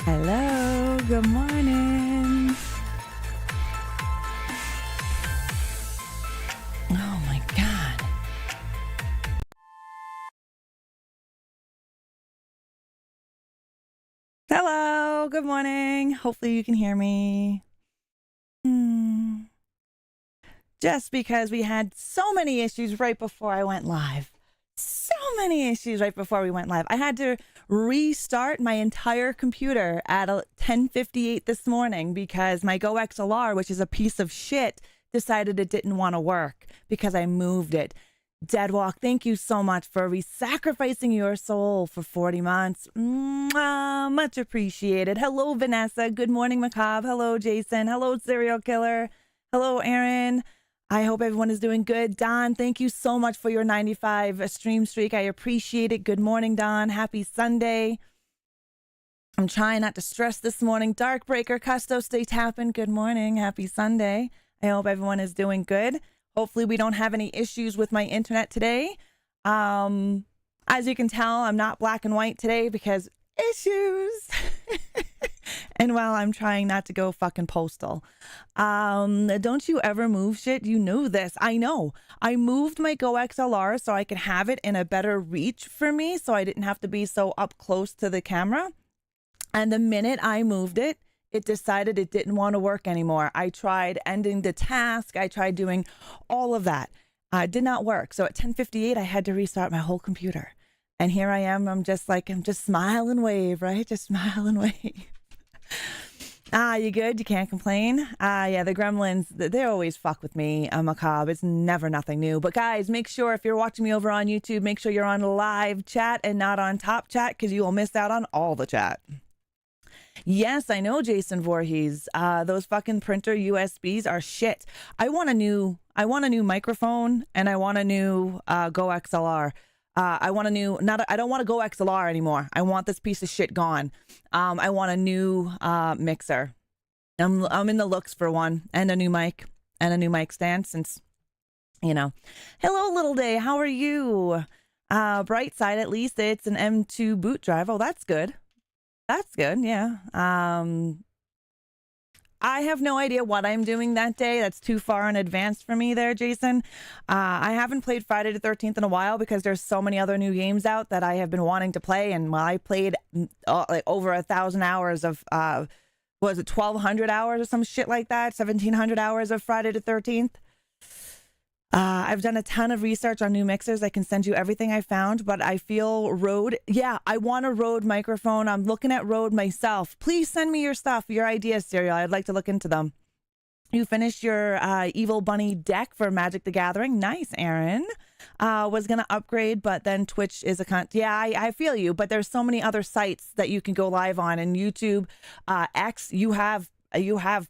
Hello, good morning. Oh my God. Hello, good morning. Hopefully you can hear me. Just because we had so many issues right before I went live. So many issues right before we went live. I had to restart my entire computer at 10:58 this morning because my Go XLR, which is a piece of shit, decided it didn't want to work because I moved it. Deadwalk, thank you so much for sacrificing your soul for 40 months. Mwah, much appreciated. Hello, Vanessa. Good morning, Macabre. Hello, Jason. Hello, Serial Killer. Hello, Aaron. I hope everyone is doing good. Don, thank you so much for your 95 stream streak. I appreciate it. Good morning, Don. Happy Sunday. I'm trying not to stress this morning. Darkbreaker, Custo, stay tapping. Good morning. Happy Sunday. I hope everyone is doing good. Hopefully we don't have any issues with my internet today. As you can tell, I'm not black and white today because issues. And while I'm trying not to go fucking postal. Don't you ever move shit? You know this. I know. I moved my Go XLR so I could have it in a better reach for me so I didn't have to be so up close to the camera. And the minute I moved it, it decided it didn't want to work anymore. I tried ending the task. I tried doing all of that. It did not work. So at 10:58, I had to restart my whole computer. And here I am. I'm just smile and wave, right? Just smile and wave. You good? You can't complain? Yeah, the gremlins, they always fuck with me, Macabre. It's never nothing new. But guys, make sure if you're watching me over on YouTube, make sure you're on live chat and not on top chat because you will miss out on all the chat. Yes, I know, Jason Voorhees. Those fucking printer USBs are shit. I want a new microphone and I want a new Go XLR. I want a new, I don't want to Go XLR anymore. I want this piece of shit gone. I want a new mixer. I'm in the looks for one and a new mic stand since, you know. Hello, Little Day. How are you? Bright side, at least it's an M2 boot drive. Oh, that's good. That's good. Yeah. I have no idea what I'm doing that day. That's too far in advance for me there, Jason. I haven't played Friday the 13th in a while because there's so many other new games out that I have been wanting to play. And I played like over 1,000 hours of, was it 1,200 hours or some shit like that? 1,700 hours of Friday the 13th. I've done a ton of research on new mixers. I can send you everything I found, but I feel Rode. Yeah, I want a Rode microphone. I'm looking at Rode myself. Please send me your stuff, your ideas, Serial. I'd like to look into them. You finished your Evil Bunny deck for Magic the Gathering. Nice, Aaron. Was going to upgrade, but then Twitch is a yeah, I feel you, but there's so many other sites that you can go live on. And YouTube, X, you have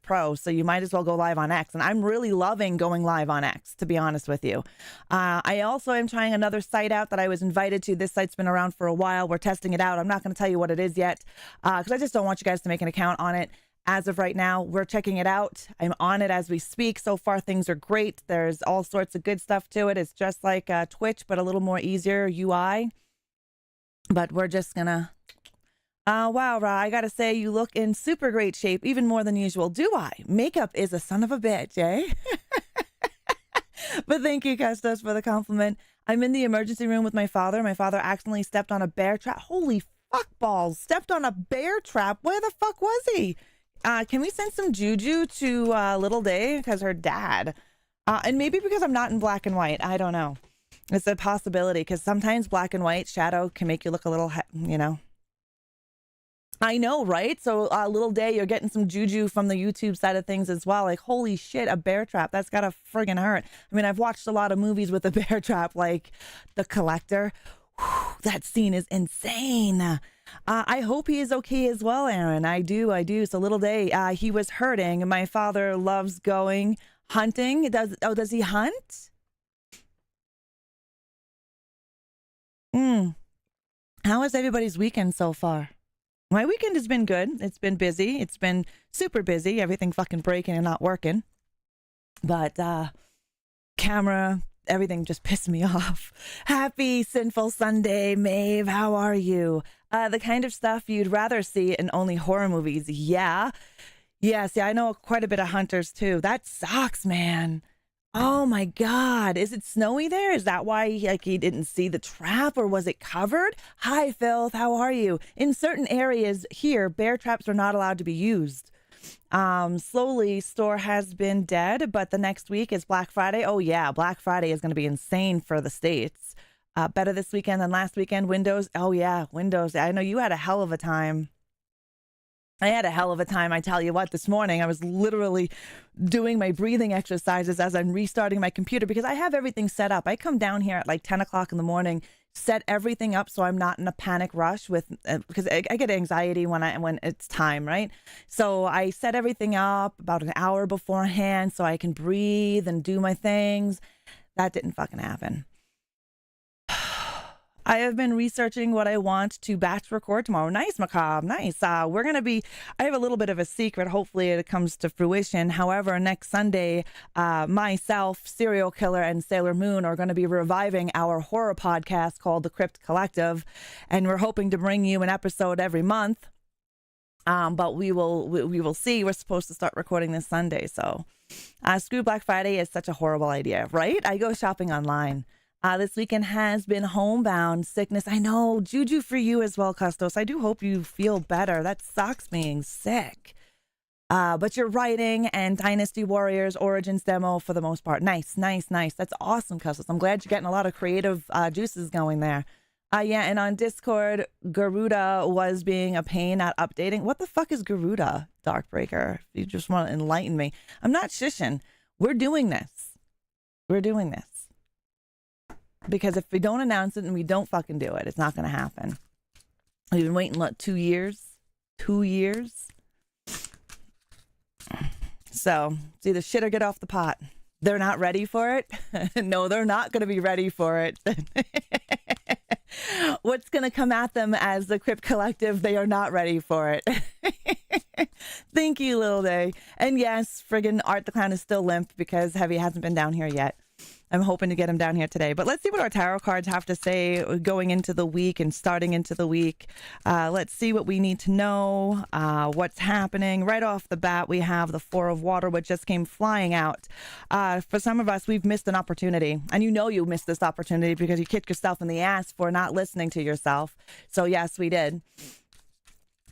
Pro, so you might as well go live on X. And I'm really loving going live on X, to be honest with you. I also am trying another site out that I was invited to. This site's been around for a while. We're testing it out. I'm not going to tell you what it is yet because I just don't want you guys to make an account on it. As of right now, we're checking it out. I'm on it as we speak. So far, things are great. There's all sorts of good stuff to it. It's just like Twitch, but a little more easier UI. But we're just going to... wow, Ra, I gotta say, you look in super great shape, even more than usual. Do I? Makeup is a son of a bitch, eh? But thank you, Custos, for the compliment. I'm in the emergency room with my father. My father accidentally stepped on a bear trap. Holy fuck balls. Stepped on a bear trap. Where the fuck was he? Can we send some juju to Little Day? Because her dad. And maybe because I'm not in black and white. I don't know. It's a possibility because sometimes black and white shadow can make you look a little, you know. I know, right? So Little Day, you're getting some juju from the YouTube side of things as well. Like, holy shit, a bear trap. That's gotta friggin' hurt. I mean, I've watched a lot of movies with a bear trap, like The Collector. Whew, that scene is insane. I hope he is okay as well, Aaron. I do. So Little Day, he was hurting. My father loves going hunting. Does he hunt? How is everybody's weekend so far? My weekend has been good. It's been busy. It's been super busy. Everything fucking breaking and not working. But camera, everything just pissed me off. Happy Sinful Sunday, Maeve. How are you? The kind of stuff you'd rather see in only horror movies. Yeah. Yeah, see, I know quite a bit of hunters too. That sucks, man. Oh my God. Is it snowy there? Is that why he didn't see the trap, or was it covered? Hi, Filth. How are you? In certain areas here, bear traps are not allowed to be used. Slowly, store has been dead, but the next week is Black Friday. Oh yeah, Black Friday is going to be insane for the States. Better this weekend than last weekend. Windows. Oh yeah, Windows. I know you had a hell of a time. I had a hell of a time. I tell you what, this morning I was literally doing my breathing exercises as I'm restarting my computer because I have everything set up. I come down here at like 10 o'clock in the morning, set everything up so I'm not in a panic rush with because I get anxiety when it's time, right? So I set everything up about an hour beforehand so I can breathe and do my things. That didn't fucking happen. I have been researching what I want to batch record tomorrow. Nice, Macabre. Nice. I have a little bit of a secret. Hopefully it comes to fruition. However, next Sunday, myself, Serial Killer, and Sailor Moon are going to be reviving our horror podcast called The Crypt Collective. And we're hoping to bring you an episode every month. But we will see. We're supposed to start recording this Sunday. So screw Black Friday is such a horrible idea, right? I go shopping online. This weekend has been homebound sickness. I know, juju for you as well, Custos. I do hope you feel better. That sucks being sick. But you're writing and Dynasty Warriors Origins demo for the most part. Nice. That's awesome, Custos. I'm glad you're getting a lot of creative juices going there. Yeah, and on Discord, Garuda was being a pain at updating. What the fuck is Garuda, Darkbreaker? If you just want to enlighten me. I'm not shishing. We're doing this. Because if we don't announce it and we don't fucking do it, it's not going to happen. We've been waiting, 2 years? 2 years? So, it's either shit or get off the pot. They're not ready for it? No, they're not going to be ready for it. What's going to come at them as the Crypt Collective? They are not ready for it. Thank you, Little Day. And yes, friggin' Art the Clown is still limp because Heavy hasn't been down here yet. I'm hoping to get him down here today. But let's see what our tarot cards have to say going into the week and starting into the week. Let's see what we need to know, what's happening. Right off the bat, we have the Four of Water, which just came flying out. For some of us, we've missed an opportunity. And you know you missed this opportunity because you kicked yourself in the ass for not listening to yourself. So yes, we did.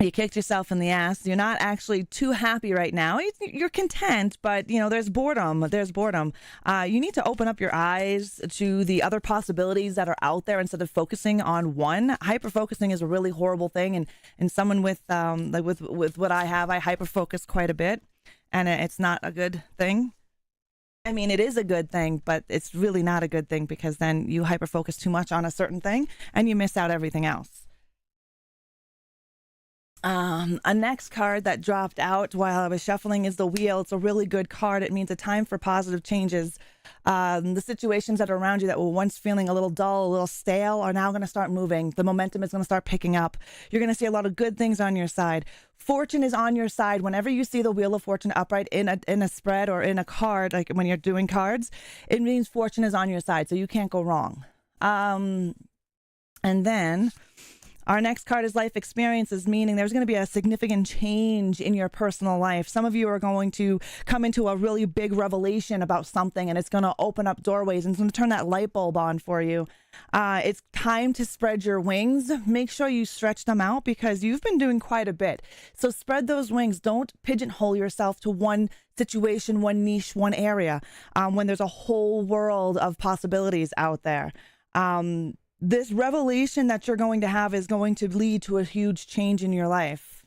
You kicked yourself in the ass. You're not actually too happy right now. You're content, but, there's boredom. You need to open up your eyes to the other possibilities that are out there instead of focusing on one. Hyper-focusing is a really horrible thing. And someone with what I have, I hyper-focus quite a bit. And it's not a good thing. I mean, it is a good thing, but it's really not a good thing because then you hyper-focus too much on a certain thing and you miss out everything else. A next card that dropped out while I was shuffling is the Wheel. It's a really good card. It means a time for positive changes. The situations that are around you that were once feeling a little dull, a little stale are now going to start moving. The momentum is going to start picking up. You're going to see a lot of good things on your side. Fortune is on your side. Whenever you see the Wheel of Fortune upright in a spread or in a card, like when you're doing cards, it means fortune is on your side. So you can't go wrong. And then Our next card is life experiences, meaning there's going to be a significant change in your personal life. Some of you are going to come into a really big revelation about something, and it's going to open up doorways and it's going to turn that light bulb on for you. It's time to spread your wings. Make sure you stretch them out because you've been doing quite a bit. So spread those wings. Don't pigeonhole yourself to one situation, one niche, one area, when there's a whole world of possibilities out there. This revelation that you're going to have is going to lead to a huge change in your life.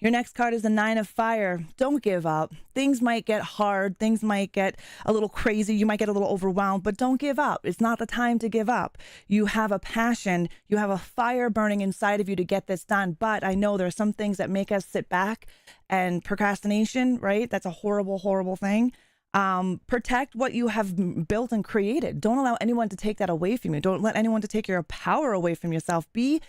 Your next card is the Nine of Fire. Don't give up. Things might get hard. Things might get a little crazy. You might get a little overwhelmed, but don't give up. It's not the time to give up. You have a passion. You have a fire burning inside of you to get this done. But I know there are some things that make us sit back, and procrastination, right? That's a horrible, horrible thing. Protect what you have built and created. Don't allow anyone to take that away from you. Don't let anyone to take your power away from yourself. Be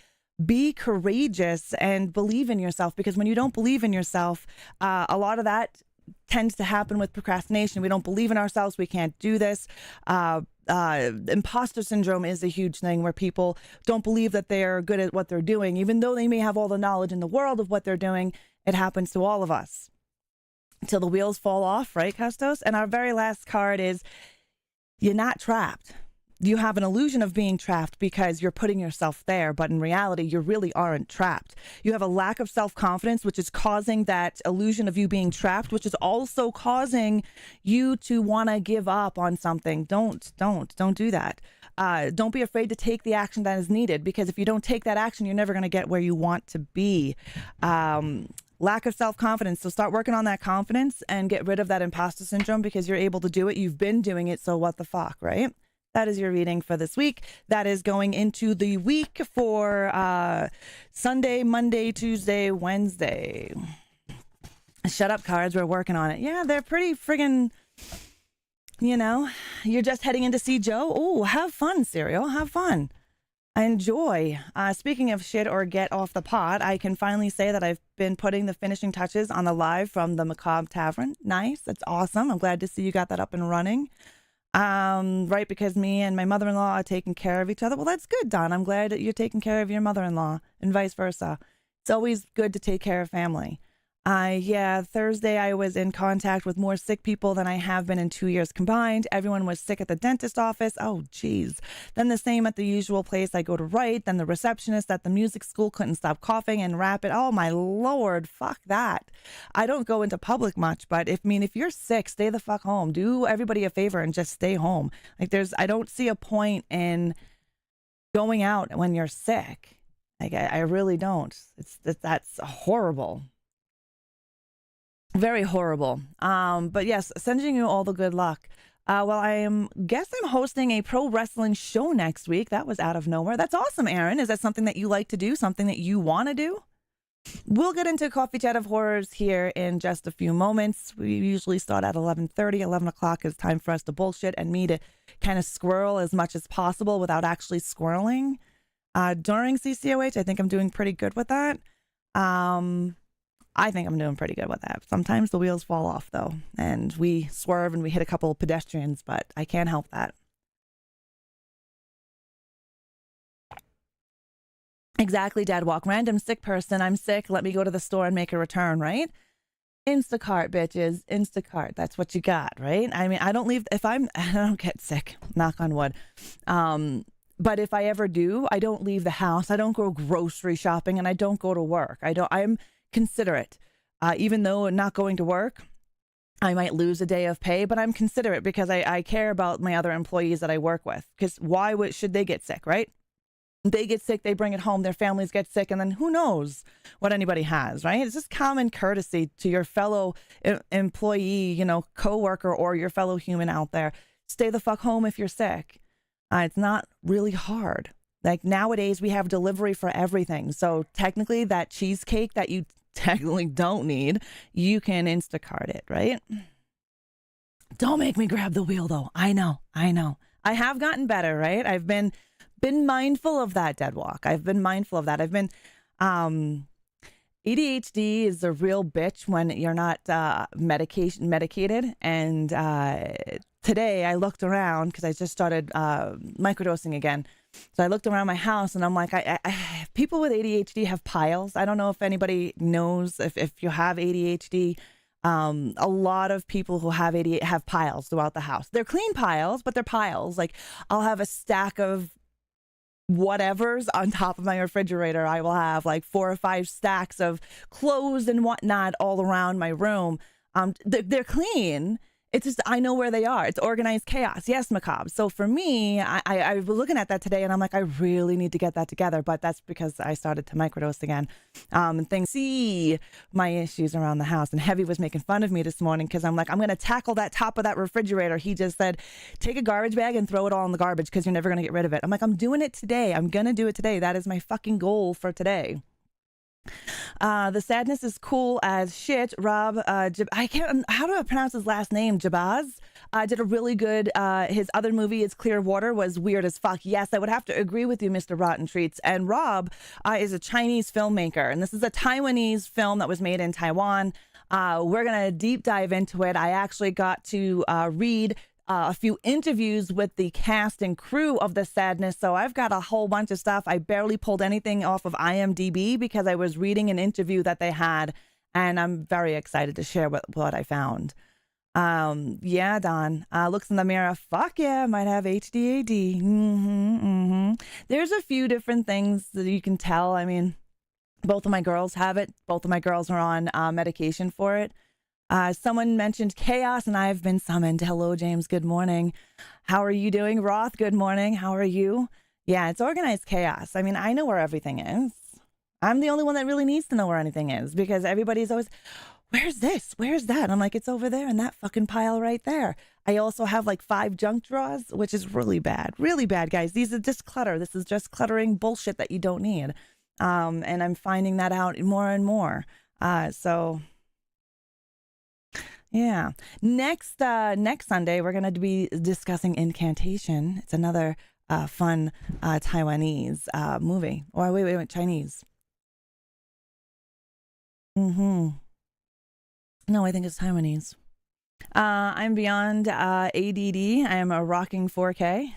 courageous and believe in yourself, because when you don't believe in yourself, a lot of that tends to happen with procrastination. We don't believe in ourselves. We can't do this. Imposter syndrome is a huge thing where people don't believe that they're good at what they're doing, even though they may have all the knowledge in the world of what they're doing. It happens to all of us. Till the wheels fall off, right, Custos? And our very last card is you're not trapped. You have an illusion of being trapped because you're putting yourself there, but in reality, you really aren't trapped. You have a lack of self-confidence, which is causing that illusion of you being trapped, which is also causing you to want to give up on something. Don't do that. Don't be afraid to take the action that is needed, because if you don't take that action, you're never going to get where you want to be. Lack of self-confidence. So start working on that confidence and get rid of that imposter syndrome, because you're able to do it. You've been doing it. So what the fuck, right? That is your reading for this week. That is going into the week for Sunday, Monday, Tuesday, Wednesday. Shut up cards. We're working on it. Yeah, they're pretty friggin', you know, you're just heading in to see Joe. Oh, have fun, Serial. Have fun. Enjoy. Speaking of shit or get off the pot, I can finally say that I've been putting the finishing touches on the live from the Macabre Tavern. Nice. That's awesome. I'm glad to see you got that up and running. Right, because me and my mother-in-law are taking care of each other. Well, that's good, Don. I'm glad that you're taking care of your mother-in-law and vice versa. It's always good to take care of family. Yeah, Thursday I was in contact with more sick people than I have been in 2 years combined. Everyone was sick at the dentist office. Oh, geez. Then the same at the usual place I go to write. Then the receptionist at the music school couldn't stop coughing and rapid. Oh, my Lord. Fuck that. I don't go into public much, but if you're sick, stay the fuck home. Do everybody a favor and just stay home. I don't see a point in going out when you're sick. I really don't. That's horrible. Very horrible. But yes, sending you all the good luck. Well, I'm hosting a pro wrestling show next week. That was out of nowhere. That's awesome, Aaron. Is that something that you like to do? Something that you want to do? We'll get into Coffee Chat of Horrors here in just a few moments. We usually start at 11:30. 11 o'clock is time for us to bullshit and me to kind of squirrel as much as possible without actually squirreling. During CCOH, I think I'm doing pretty good with that. I think I'm doing pretty good with that. Sometimes the wheels fall off, though, and we swerve and we hit a couple of pedestrians, but I can't help that. Exactly, Dad Walk. Random sick person. I'm sick. Let me go to the store and make a return, right? Instacart, bitches. Instacart. That's what you got, right? I don't leave. I don't get sick, knock on wood. But if I ever do, I don't leave the house. I don't go grocery shopping, and I don't go to work. I'm considerate. Even though not going to work, I might lose a day of pay, but I'm considerate because I care about my other employees that I work with. Because why should they get sick, right? They get sick, they bring it home, their families get sick, and then who knows what anybody has, right? It's just common courtesy to your fellow employee, coworker, or your fellow human out there. Stay the fuck home if you're sick. It's not really hard. Like nowadays, we have delivery for everything. So technically, that cheesecake that you technically don't need, you can Instacart it, right? Don't make me grab the wheel, though. I know. I have gotten better, right? I've been mindful of that, Dead Walk. I've been mindful of that. I've been, ADHD is a real bitch when you're not medicated. And today I looked around because I just started microdosing again. So I looked around my house and I'm like, people with ADHD have piles. I don't know if anybody knows if you have ADHD. A lot of people who have ADHD have piles throughout the house. They're clean piles, but they're piles. Like I'll have a stack of whatever's on top of my refrigerator. I will have like 4 or 5 stacks of clothes and whatnot all around my room. They're clean. It's just, I know where they are. It's organized chaos. Yes, macabre. So for me, I was looking at that today and I'm like, I really need to get that together. But that's because I started to microdose again. And things see my issues around the house. And Heavy was making fun of me this morning because I'm like, I'm going to tackle that top of that refrigerator. He just said, take a garbage bag and throw it all in the garbage because you're never going to get rid of it. I'm like, I'm doing it today. I'm going to do it today. That is my fucking goal for today. The sadness is cool as shit. Rob, I can't, how do I pronounce his last name? Jabaz did a really good, his other movie, It's Clear Water, was weird as fuck. Yes, I would have to agree with you, Mr. Rotten Treats. And Rob is a Chinese filmmaker, and this is a Taiwanese film that was made in Taiwan. We're going to deep dive into it. I actually got to read a few interviews with the cast and crew of The Sadness. So I've got a whole bunch of stuff. I barely pulled anything off of IMDb because I was reading an interview that they had, and I'm very excited to share what I found. Yeah, Don. Looks in the mirror. Fuck yeah, might have HDAD. There's a few different things that you can tell. I mean, both of my girls have it. Both of my girls are on medication for it. Someone mentioned chaos and I've been summoned. Hello, James. Good morning. How are you doing? Roth, good morning. How are you? Yeah, it's organized chaos. I mean, I know where everything is. I'm the only one that really needs to know where anything is because everybody's always, where's this? Where's that? I'm like, it's over there in that fucking pile right there. I also have like 5 junk drawers, which is really bad. Really bad, guys. These are just clutter. This is just cluttering bullshit that you don't need. And I'm finding that out more and more. So... yeah. Next Sunday, we're going to be discussing Incantation. It's another fun Taiwanese movie. Or wait, Chinese. No, I think it's Taiwanese. I'm beyond ADD. I am a rocking 4K.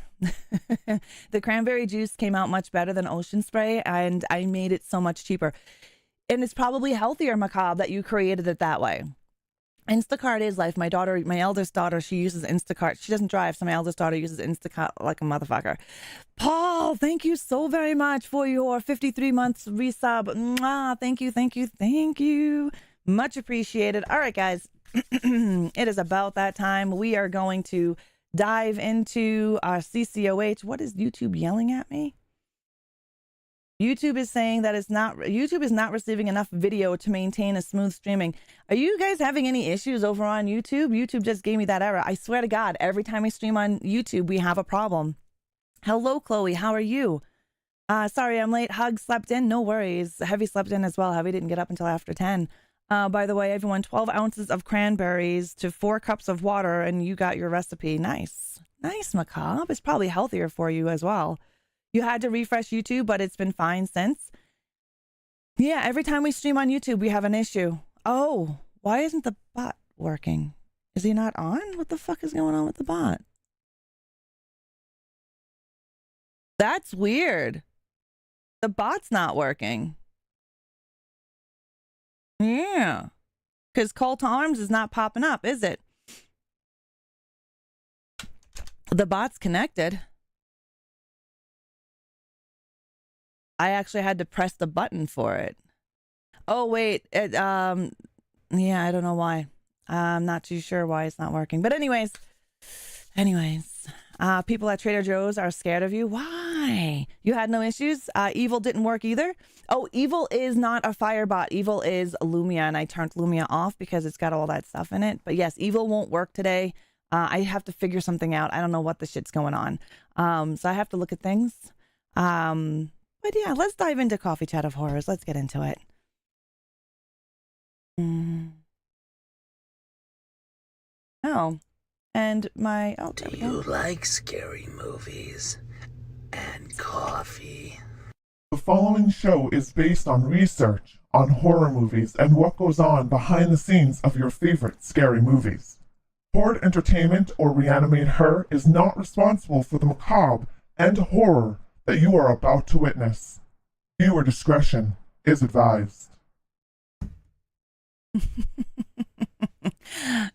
The cranberry juice came out much better than Ocean Spray, and I made it so much cheaper. And it's probably healthier, Macabre, that you created it that way. Instacart is life. My eldest daughter, she uses Instacart. She doesn't drive, so my eldest daughter uses Instacart like a motherfucker. Paul, thank you so very much for your 53 months resub. Mwah, thank you. Much appreciated. All right, guys. It is about that time. We are going to dive into our CCOH. What is YouTube yelling at me? YouTube is saying that YouTube is not receiving enough video to maintain a smooth streaming. Are you guys having any issues over on YouTube? YouTube just gave me that error. I swear to God, every time I stream on YouTube, we have a problem. Hello, Chloe. How are you? Sorry, I'm late. Hug slept in. No worries. Heavy slept in as well. Heavy didn't get up until after 10. By the way, everyone, 12 ounces of cranberries to 4 cups of water, and you got your recipe. Nice. Nice, Macabre. It's probably healthier for you as well. You had to refresh YouTube, but it's been fine since. Yeah, every time we stream on YouTube, we have an issue. Oh, why isn't the bot working? Is he not on? What the fuck is going on with the bot? That's weird. The bot's not working. Yeah. Because Call to Arms is not popping up, is it? The bot's connected. I actually had to press the button for it. Oh, wait. Yeah, I don't know why. I'm not too sure why it's not working. But anyways, people at Trader Joe's are scared of you. Why? You had no issues? Evil didn't work either? Oh, Evil is not a firebot. Evil is Lumia, and I turned Lumia off because it's got all that stuff in it. But yes, Evil won't work today. I have to figure something out. I don't know what the shit's going on. So I have to look at things. But yeah, let's dive into Coffee Chat of Horrors. Let's get into it. Oh, and my... Oh, do you like scary movies and coffee? The following show is based on research. on horror movies and what goes on behind the scenes of your favorite scary movies. HORDE Entertainment or ReAnimateHer is not responsible for the macabre and horror that you are about to witness. Viewer discretion is advised.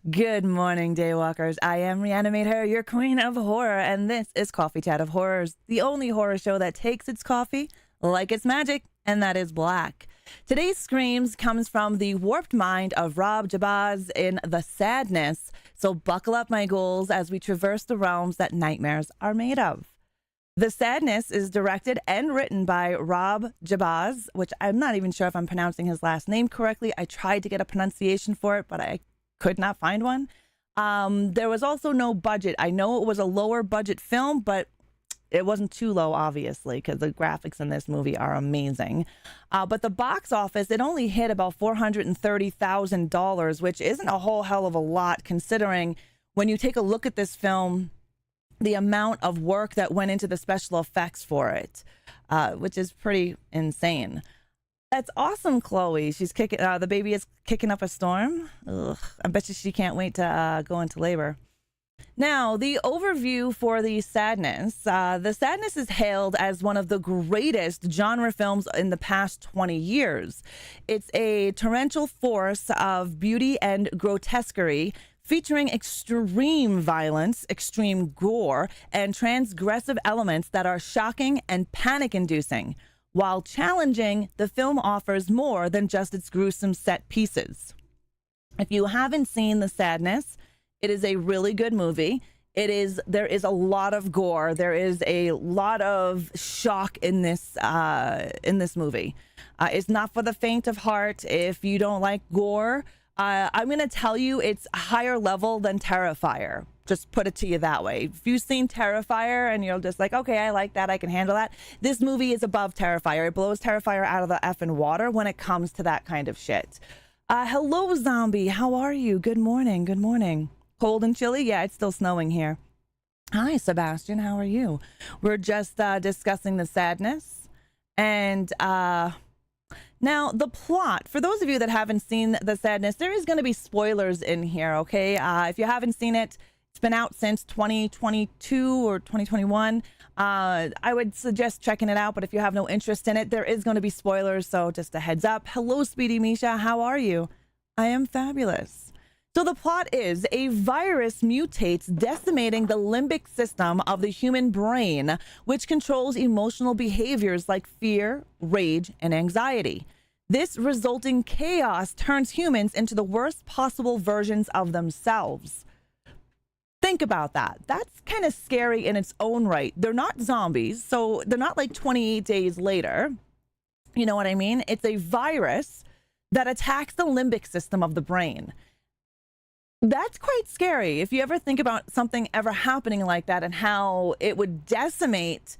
Good morning, Daywalkers. I am ReAnimateHer, your queen of horror, and this is Coffee Chat of Horrors, the only horror show that takes its coffee like it's magic, and that is black. Today's Screams comes from the warped mind of Rob Jabaz in The Sadness, so buckle up, my ghouls, as we traverse the realms that nightmares are made of. The Sadness is directed and written by Rob Jabaz, which I'm not even sure if I'm pronouncing his last name correctly. I tried to get a pronunciation for it, but I could not find one. There was also no budget. I know it was a lower budget film, but it wasn't too low, obviously, because the graphics in this movie are amazing. But the box office, it only hit about $430,000, which isn't a whole hell of a lot, considering when you take a look at this film, the amount of work that went into the special effects for it, which is pretty insane. That's awesome, Chloe. She's kicking. The baby is kicking up a storm. Ugh, I bet you she can't wait to go into labor. Now, the overview for The Sadness. The Sadness is hailed as one of the greatest genre films in the past 20 years. It's a torrential force of beauty and grotesquerie, featuring extreme violence, extreme gore, and transgressive elements that are shocking and panic-inducing. While challenging, the film offers more than just its gruesome set pieces. If you haven't seen The Sadness, it is a really good movie. There is a lot of gore. There is a lot of shock in this movie. It's not for the faint of heart. If you don't like gore, I'm going to tell you it's higher level than Terrifier. Just put it to you that way. If you've seen Terrifier and you're just like, okay, I like that, I can handle that. This movie is above Terrifier. It blows Terrifier out of the effing water when it comes to that kind of shit. Hello, zombie. How are you? Good morning. Good morning. Cold and chilly? Yeah, it's still snowing here. Hi, Sebastian. How are you? We're just discussing The Sadness. And now, the plot, for those of you that haven't seen The Sadness, there is going to be spoilers in here, okay? If you haven't seen it, it's been out since 2022 or 2021. I would suggest checking it out, but if you have no interest in it, there is going to be spoilers, so just a heads up. Hello, Speedy Misha. How are you? I am fabulous. So the plot is a virus mutates, decimating the limbic system of the human brain, which controls emotional behaviors like fear, rage, and anxiety. This resulting chaos turns humans into the worst possible versions of themselves. Think about that. That's kind of scary in its own right. They're not zombies, so they're not like 28 days later. You know what I mean? It's a virus that attacks the limbic system of the brain. That's quite scary. If you ever think about something ever happening like that and how it would decimate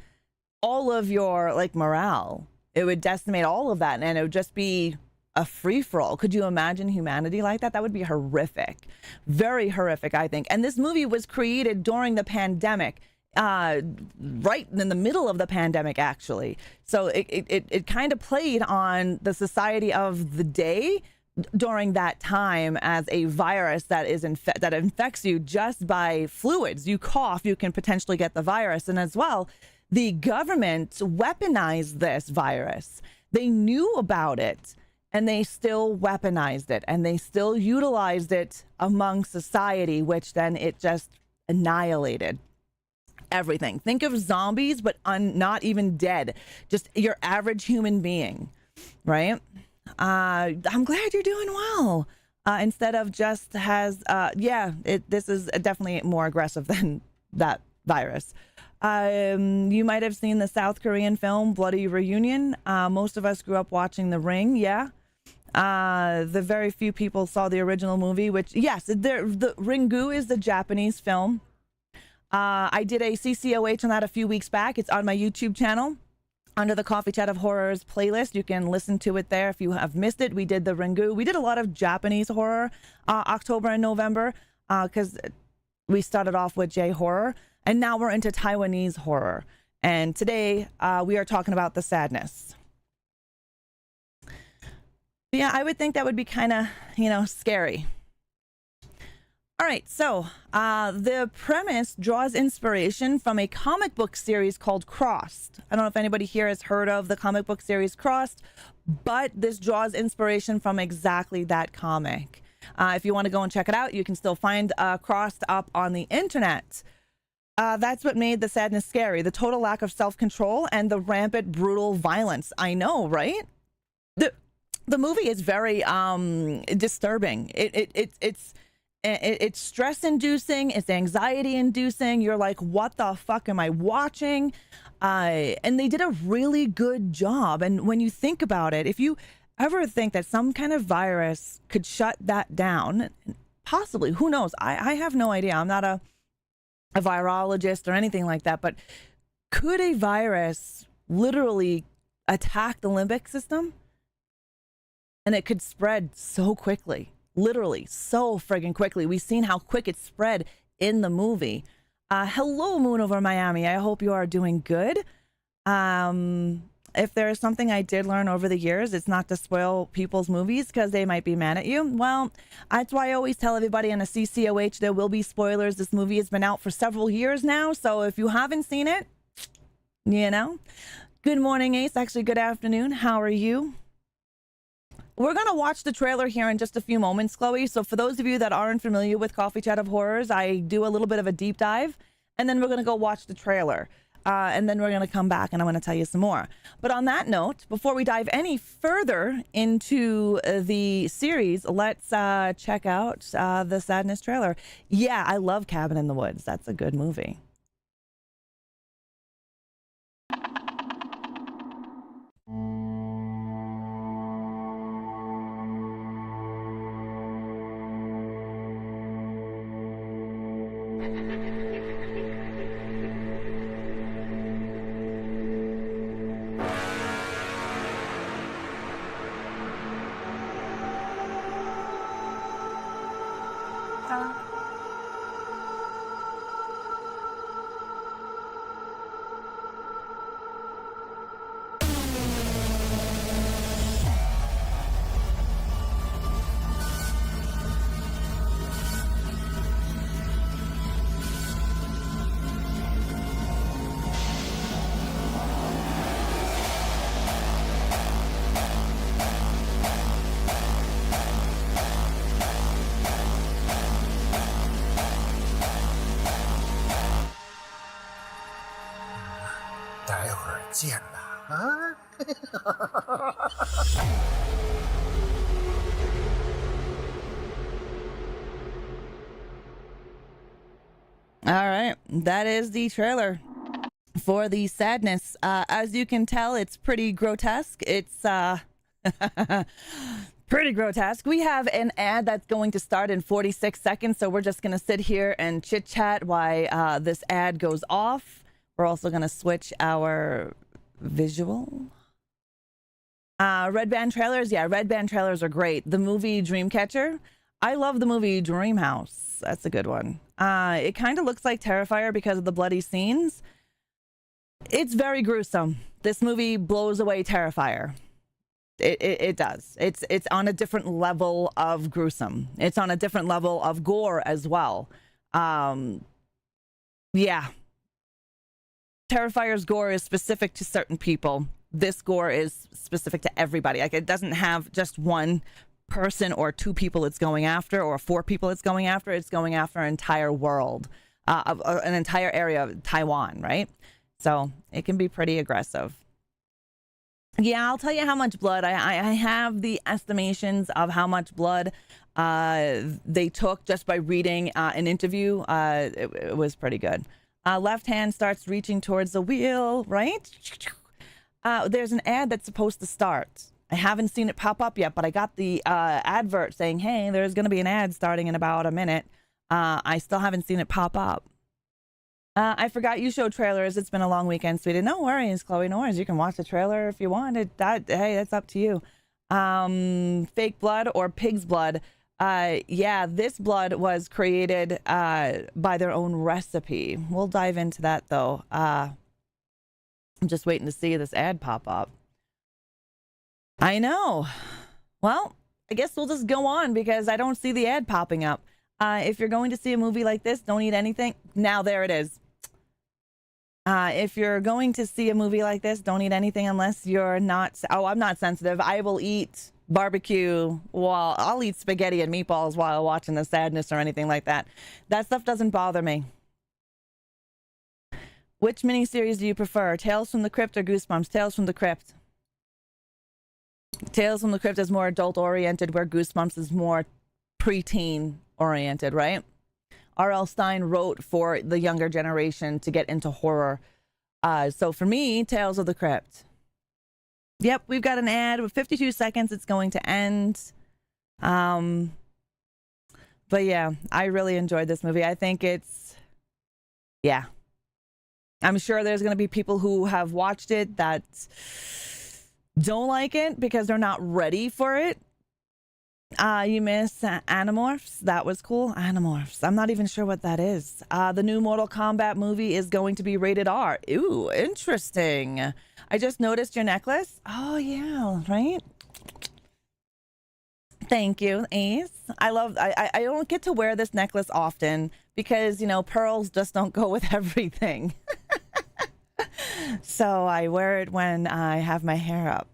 all of your like morale, it would decimate all of that, and it would just be a free-for-all. Could you imagine humanity like that? That would be horrific. Very horrific, I think. And this movie was created during the pandemic, right in the middle of the pandemic, actually. So it kind of played on the society of the day during that time as a virus that is that infects you just by fluids. You cough, you can potentially get the virus. And as well, the government weaponized this virus. They knew about it, and they still weaponized it, and they still utilized it among society, which then it just annihilated everything. Think of zombies, but not even dead, just your average human being, right? I'm glad you're doing well. Instead of just this is definitely more aggressive than that virus. You might have seen the South Korean film Bloody Reunion. Most of us grew up watching The Ring. Yeah. The very few people saw the original movie, which, yes, the Ringu is the Japanese film. I did a CCOH on that a few weeks back. It's on my YouTube channel under the Coffee Chat of Horrors playlist. You can listen to it there if you have missed it. We did the Ringu. We did a lot of Japanese horror October and November because we started off with J-horror, and now we're into Taiwanese horror. And today we are talking about The Sadness. Yeah, I would think that would be kind of, scary. All right, so the premise draws inspiration from a comic book series called Crossed. I don't know if anybody here has heard of the comic book series Crossed, but this draws inspiration from exactly that comic. If you want to go and check it out, you can still find Crossed up on the internet. That's what made the sadness scary, the total lack of self-control and the rampant, brutal violence. I know, right? The movie is very disturbing. It's stress-inducing. It's anxiety-inducing. You're like, what the fuck am I watching? And they did a really good job. And when you think about it, if you ever think that some kind of virus could shut that down, possibly, who knows? I have no idea. I'm not a virologist or anything like that. But could a virus literally attack the limbic system? And it could spread so quickly. Literally so friggin' quickly. We've seen how quick it spread in the movie. Hello, Moon over Miami. I hope you are doing good. If there is something I did learn over the years, it's not to spoil people's movies because they might be mad at you. Well, that's why I always tell everybody on a CCOH there will be spoilers. This movie has been out for several years now, so if you haven't seen it, Good morning, Ace. Actually, good afternoon. How are you? We're going to watch the trailer here in just a few moments, Chloe. So for those of you that aren't familiar with Coffee Chat of Horrors, I do a little bit of a deep dive, and then we're going to go watch the trailer. And then we're going to come back and I'm going to tell you some more. But on that note, before we dive any further into the series, let's check out the Sadness trailer. Yeah, I love Cabin in the Woods. That's a good movie. All right, that is the trailer for the Sadness. As you can tell, it's pretty grotesque. It's pretty grotesque. We have an ad that's going to start in 46 seconds, so we're just going to sit here and chit chat while this ad goes off. We're also going to switch our visual. Red band trailers. Yeah, red band trailers are great. The movie Dreamcatcher. I love the movie Dreamhouse. That's a good one. It kind of looks like Terrifier because of the bloody scenes. It's very gruesome. This movie blows away Terrifier. It does. It's on a different level of gruesome. It's on a different level of gore as well. Yeah. Terrifier's gore is specific to certain people. This gore is specific to everybody. Like, it doesn't have just one person or two people it's going after or four people it's going after. It's going after an entire world, an entire area of Taiwan, right? So it can be pretty aggressive. Yeah, I'll tell you how much blood. I have the estimations of how much blood they took just by reading an interview. It was pretty good. Left hand starts reaching towards the wheel, right? There's an ad that's supposed to start. I haven't seen it pop up yet, but I got the advert saying, hey, there's going to be an ad starting in about a minute. I still haven't seen it pop up. I forgot you show trailers. It's been a long weekend, sweetie. No worries, Chloe. No worries. You can watch the trailer if you want. Hey, that's up to you. Fake blood or pig's blood. Yeah, this blood was created by their own recipe. We'll dive into that, though. I'm just waiting to see this ad pop up. I know. Well, I guess we'll just go on because I don't see the ad popping up. If you're going to see a movie like this, don't eat anything. Now there it is. If you're going to see a movie like this, don't eat anything unless you're not. Oh, I'm not sensitive. I will eat barbecue while I'll eat spaghetti and meatballs while watching The Sadness or anything like that. That stuff doesn't bother me. Which miniseries do you prefer? Tales from the Crypt or Goosebumps? Tales from the Crypt. Tales from the Crypt is more adult oriented, where Goosebumps is more preteen oriented, right? R.L. Stein wrote for the younger generation to get into horror. So for me, Tales of the Crypt. Yep, we've got an ad with 52 seconds. It's going to end. But yeah, I really enjoyed this movie. I think it's, yeah. I'm sure there's going to be people who have watched it that don't like it because they're not ready for it. You miss Animorphs. That was cool. Animorphs. I'm not even sure what that is. The new Mortal Kombat movie is going to be rated R. Ooh, interesting. I just noticed your necklace. Oh, yeah, right? Thank you, Ace. I don't get to wear this necklace often because, you know, pearls just don't go with everything. So I wear it when I have my hair up.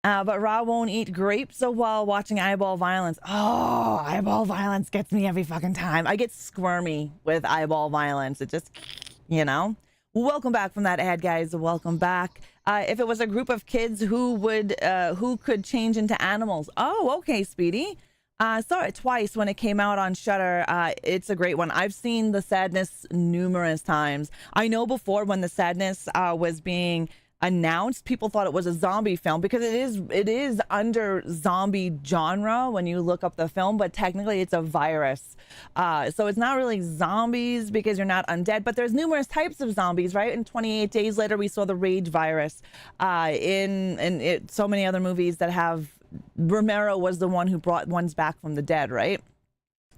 But Ra won't eat grapes while watching eyeball violence. Oh, eyeball violence gets me every fucking time. I get squirmy with eyeball violence. It just, you know. Welcome back from that ad, guys. Welcome back. If it was a group of kids, who could change into animals? Oh, okay, Speedy. Saw it twice when it came out on Shudder. It's a great one. I've seen The Sadness numerous times. I know before when The Sadness was being announced, people thought it was a zombie film because it is under zombie genre when you look up the film, but technically it's a virus. So it's not really zombies because you're not undead, but there's numerous types of zombies, right? And 28 Days Later, we saw the rage virus. So many other movies that have, Romero was the one who brought ones back from the dead, right?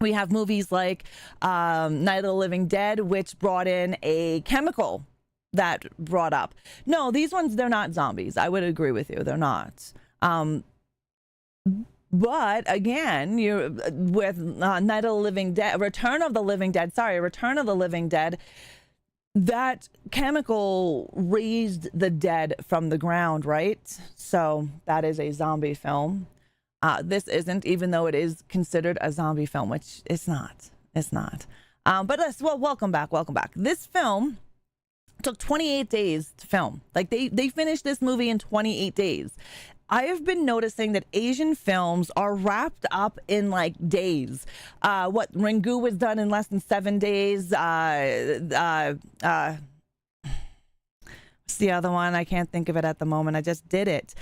We have movies like Night of the Living Dead, which brought in a chemical that brought up. No, these ones, they're not zombies. I would agree with you. They're not. But again, you with Night of the Living Dead, Return of the Living Dead, that chemical raised the dead from the ground, right? So that is a zombie film. This isn't, even though it is considered a zombie film, which it's not. It's not. But welcome back. Welcome back. This film took 28 days to film. Like they finished this movie in 28 days. I have been noticing that Asian films are wrapped up in like days. What Ringu was done in less than 7 days. What's the other one? I can't think of it at the moment. I just did it.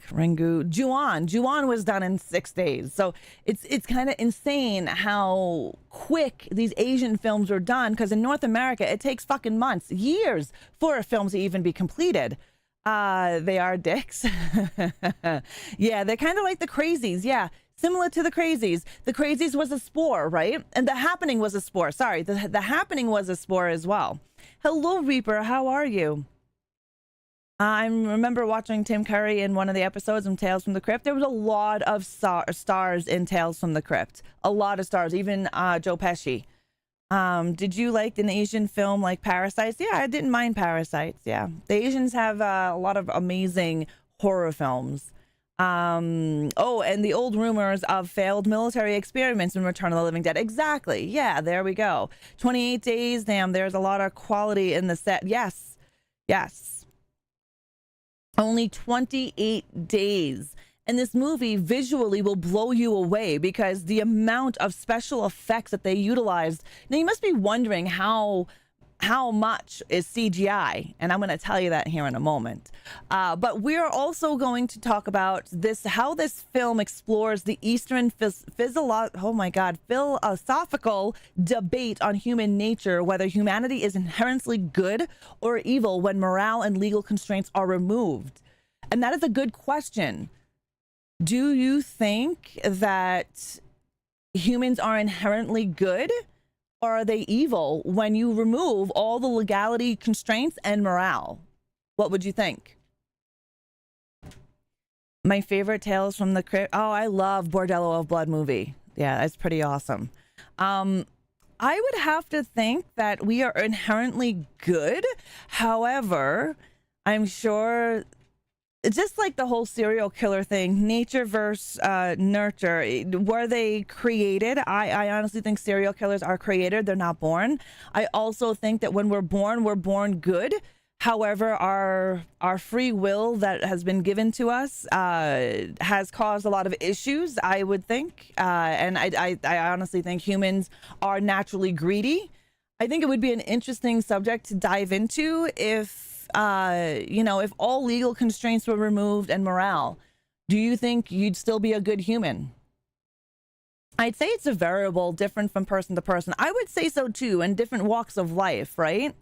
Ringu. Ju-on was done in 6 days. So it's kind of insane how quick these Asian films are done, because in North America it takes fucking months, years for a film to even be completed. They are dicks. Yeah, they're kind of like the Crazies. Yeah, similar to the Crazies. The Crazies was a spore, right? And The Happening was a spore. Sorry, the Happening was a spore as well. Hello, Reaper. How are you? I remember watching Tim Curry in one of the episodes of Tales from the Crypt. There was a lot of stars in Tales from the Crypt. A lot of stars, even Joe Pesci. Did you like an Asian film like Parasites? Yeah, I didn't mind Parasites. Yeah, the Asians have a lot of amazing horror films. Oh, and the old rumors of failed military experiments in Return of the Living Dead. Exactly. Yeah, there we go. 28 days. Damn, there's a lot of quality in the set. Yes. Yes. Only 28 days. And this movie visually will blow you away because the amount of special effects that they utilized. Now, you must be wondering how much is CGI, and I'm going to tell you that here in a moment. But we're also going to talk about how this film explores the Eastern philosophical debate on human nature, whether humanity is inherently good or evil when morale and legal constraints are removed. And that is a good question. Do you think that humans are inherently good, or are they evil when you remove all the legality constraints and morale? What would you think? My favorite Tales from the Crypt. Oh, I love Bordello of Blood movie. Yeah, that's pretty awesome. I would have to think that we are inherently good. However, I'm sure it's just like the whole serial killer thing, nature versus nurture. Were they created? I honestly think serial killers are created. They're not born. I also think that when we're born good. However, our free will that has been given to us has caused a lot of issues, I would think. And I honestly think humans are naturally greedy. I think it would be an interesting subject to dive into if, if all legal constraints were removed and morale. Do you think you'd still be a good human? I'd say it's a variable different from person to person. I would say so too, in different walks of life, right?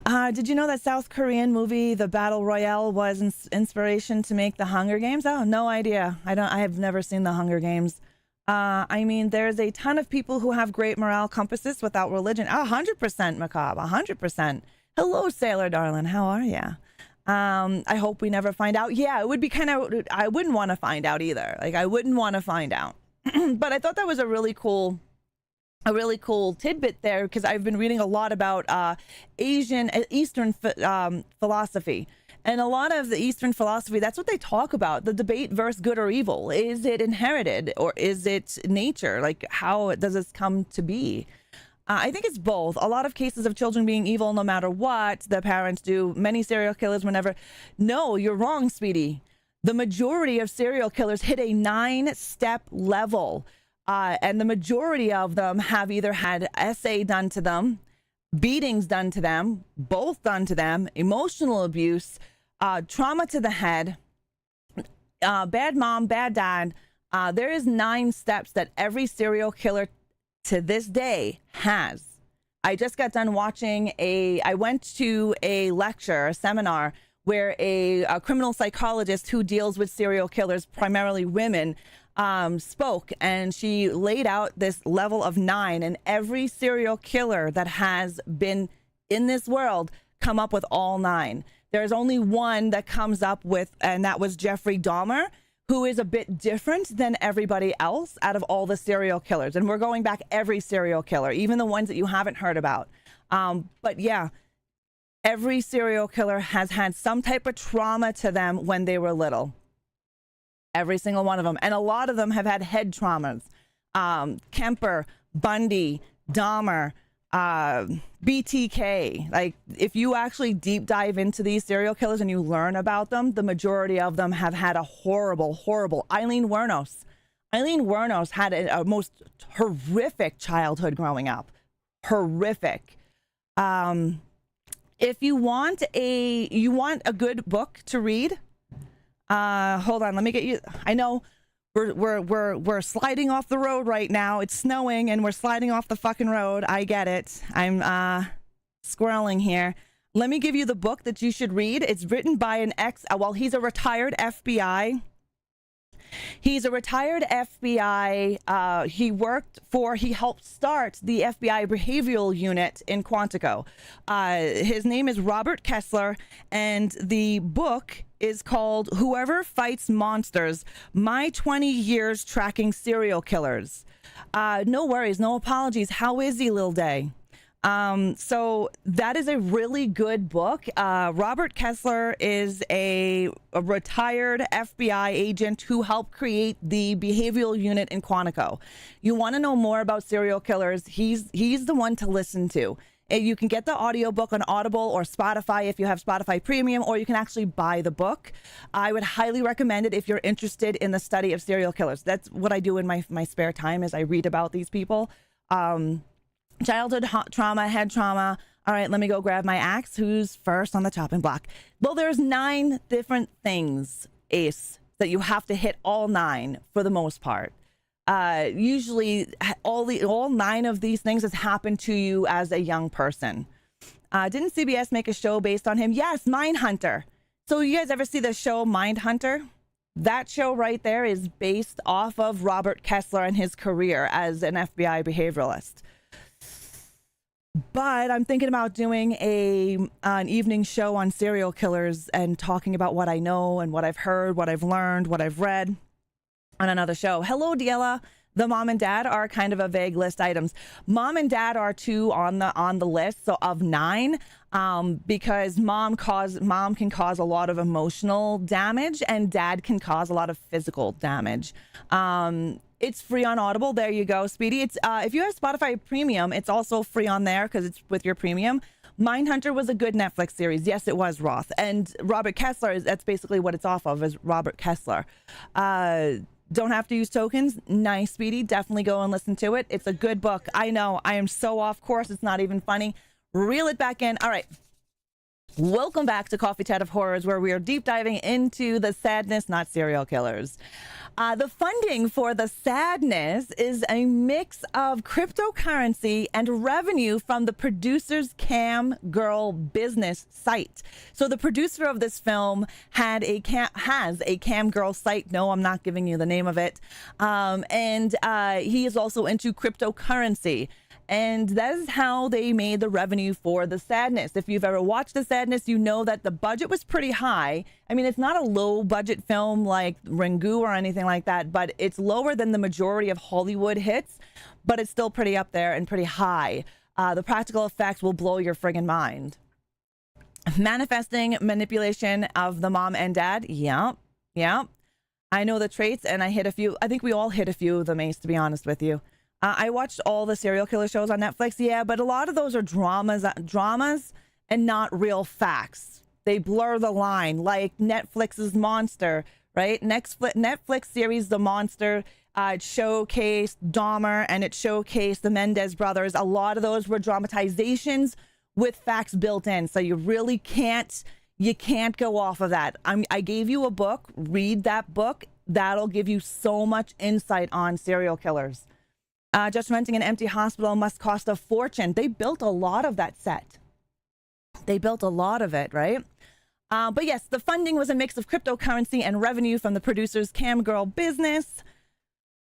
Did you know that South Korean movie, The Battle Royale, was inspiration to make The Hunger Games? Oh, no idea. I have never seen The Hunger Games. I mean, there's a ton of people who have great morale compasses without religion. 100% macabre, 100%. Hello, Sailor Darling. How are ya? I hope we never find out. Yeah, it would be kind of, I wouldn't want to find out either. Like, I wouldn't want to find out. But I thought that was a really cool tidbit there, because I've been reading a lot about Eastern philosophy. And a lot of the Eastern philosophy, that's what they talk about, the debate versus good or evil. Is it inherited or is it nature? Like, how does this come to be? I think it's both. A lot of cases of children being evil no matter what the parents do. Many serial killers were never... No, you're wrong, Speedy. The majority of serial killers hit a 9-step level. And the majority of them have either had SA done to them, beatings done to them, both done to them, emotional abuse, trauma to the head, bad mom, bad dad. There is 9 steps that every serial killer to this day has. I just got done watching I went to a lecture, a seminar, where a criminal psychologist who deals with serial killers, primarily women, spoke, and she laid out this level of 9, and every serial killer that has been in this world come up with all 9. There's only one that comes up with, and that was Jeffrey Dahmer, who is a bit different than everybody else out of all the serial killers. And we're going back every serial killer, even the ones that you haven't heard about. But yeah, every serial killer has had some type of trauma to them when they were little. Every single one of them. And a lot of them have had head traumas. Kemper, Bundy, Dahmer, BTK. Like, if you actually deep dive into these serial killers and you learn about them, the majority of them have had a horrible Eileen Wuornos. Eileen Wuornos had a most horrific childhood growing up. Horrific. If you want a good book to read, hold on, let me get you. I know we're sliding off the road right now. It's snowing and we're sliding off the fucking road. I get it. I'm squirreling here. Let me give you the book that you should read. It's written by an he's a retired FBI. He's a retired FBI. He helped start the FBI behavioral unit in Quantico. His name is Robert Kessler, and the book is called Whoever Fights Monsters, My 20 Years Tracking Serial Killers. No worries, no apologies. How is he, Lil Day? So that is a really good book. Robert Kessler is a retired FBI agent who helped create the behavioral unit in Quantico. You want to know more about serial killers? He's the one to listen to. You can get the audiobook on Audible or Spotify if you have Spotify Premium, or you can actually buy the book. I would highly recommend it if you're interested in the study of serial killers. That's what I do in my spare time, is I read about these people. Childhood trauma, head trauma. All right, let me go grab my axe. Who's first on the chopping block? Well, there's 9 different things, Ace, that you have to hit all 9 for the most part. Usually all 9 of these things has happened to you as a young person. Didn't CBS make a show based on him? Yes, Mindhunter. So you guys ever see the show Mindhunter? That show right there is based off of Robert Kessler and his career as an FBI behavioralist. But I'm thinking about doing an evening show on serial killers and talking about what I know and what I've heard, what I've learned, what I've read on another show. Hello, Diela. The mom and dad are kind of a vague list items. Mom and dad are 2 on the list, so of 9, because mom can cause a lot of emotional damage and dad can cause a lot of physical damage. It's free on Audible. There you go, Speedy. It's if you have Spotify Premium, it's also free on there because it's with your premium. Mindhunter was a good Netflix series. Yes, it was, Roth. And Robert Kessler, that's basically what it's off of, is Robert Kessler. Don't have to use tokens. Nice, Speedy. Definitely go and listen to it. It's a good book. I know. I am so off course. It's not even funny. Reel it back in. All right. Welcome back to Coffee Chat of Horrors, where we are deep diving into the sadness, not serial killers. The funding for the sadness is a mix of cryptocurrency and revenue from the producer's Cam Girl business site. So the producer of this film has a Cam Girl site. No, I'm not giving you the name of it. And he is also into cryptocurrency. And that is how they made the revenue for The Sadness. If you've ever watched The Sadness, you know that the budget was pretty high. I mean, it's not a low budget film like Ringu or anything like that, but it's lower than the majority of Hollywood hits, but it's still pretty up there and pretty high. The practical effects will blow your friggin' mind. Manifesting manipulation of the mom and dad. Yeah. I know the traits and I hit a few. I think we all hit a few of them, Ace, to be honest with you. I watched all the serial killer shows on Netflix, yeah, but a lot of those are dramas and not real facts. They blur the line, like Netflix's Monster, right? Netflix series The Monster, it showcased Dahmer and it showcased the Mendez brothers. A lot of those were dramatizations with facts built in, so you really can't go off of that. I gave you a book. Read that book. That'll give you so much insight on serial killers. Just renting an empty hospital must cost a fortune. They built a lot of that set. They built a lot of it, right? But yes, the funding was a mix of cryptocurrency and revenue from the producer's Cam Girl business.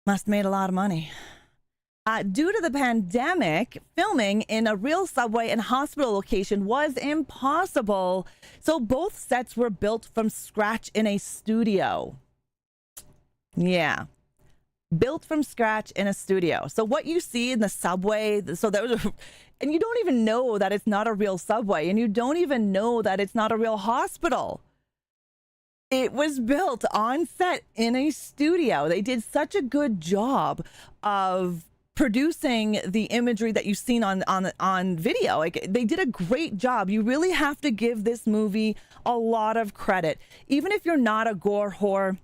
Must have made a lot of money. Due to the pandemic, filming in a real subway and hospital location was impossible. So both sets were built from scratch in a studio. Yeah. Built from scratch in a studio. So what you see in the subway, so those are, and you don't even know that it's not a real subway, and you don't even know that it's not a real hospital. It was built on set in a studio. They did such a good job of producing the imagery that you've seen on video. Like, they did a great job. You really have to give this movie a lot of credit. Even if you're not a gore whore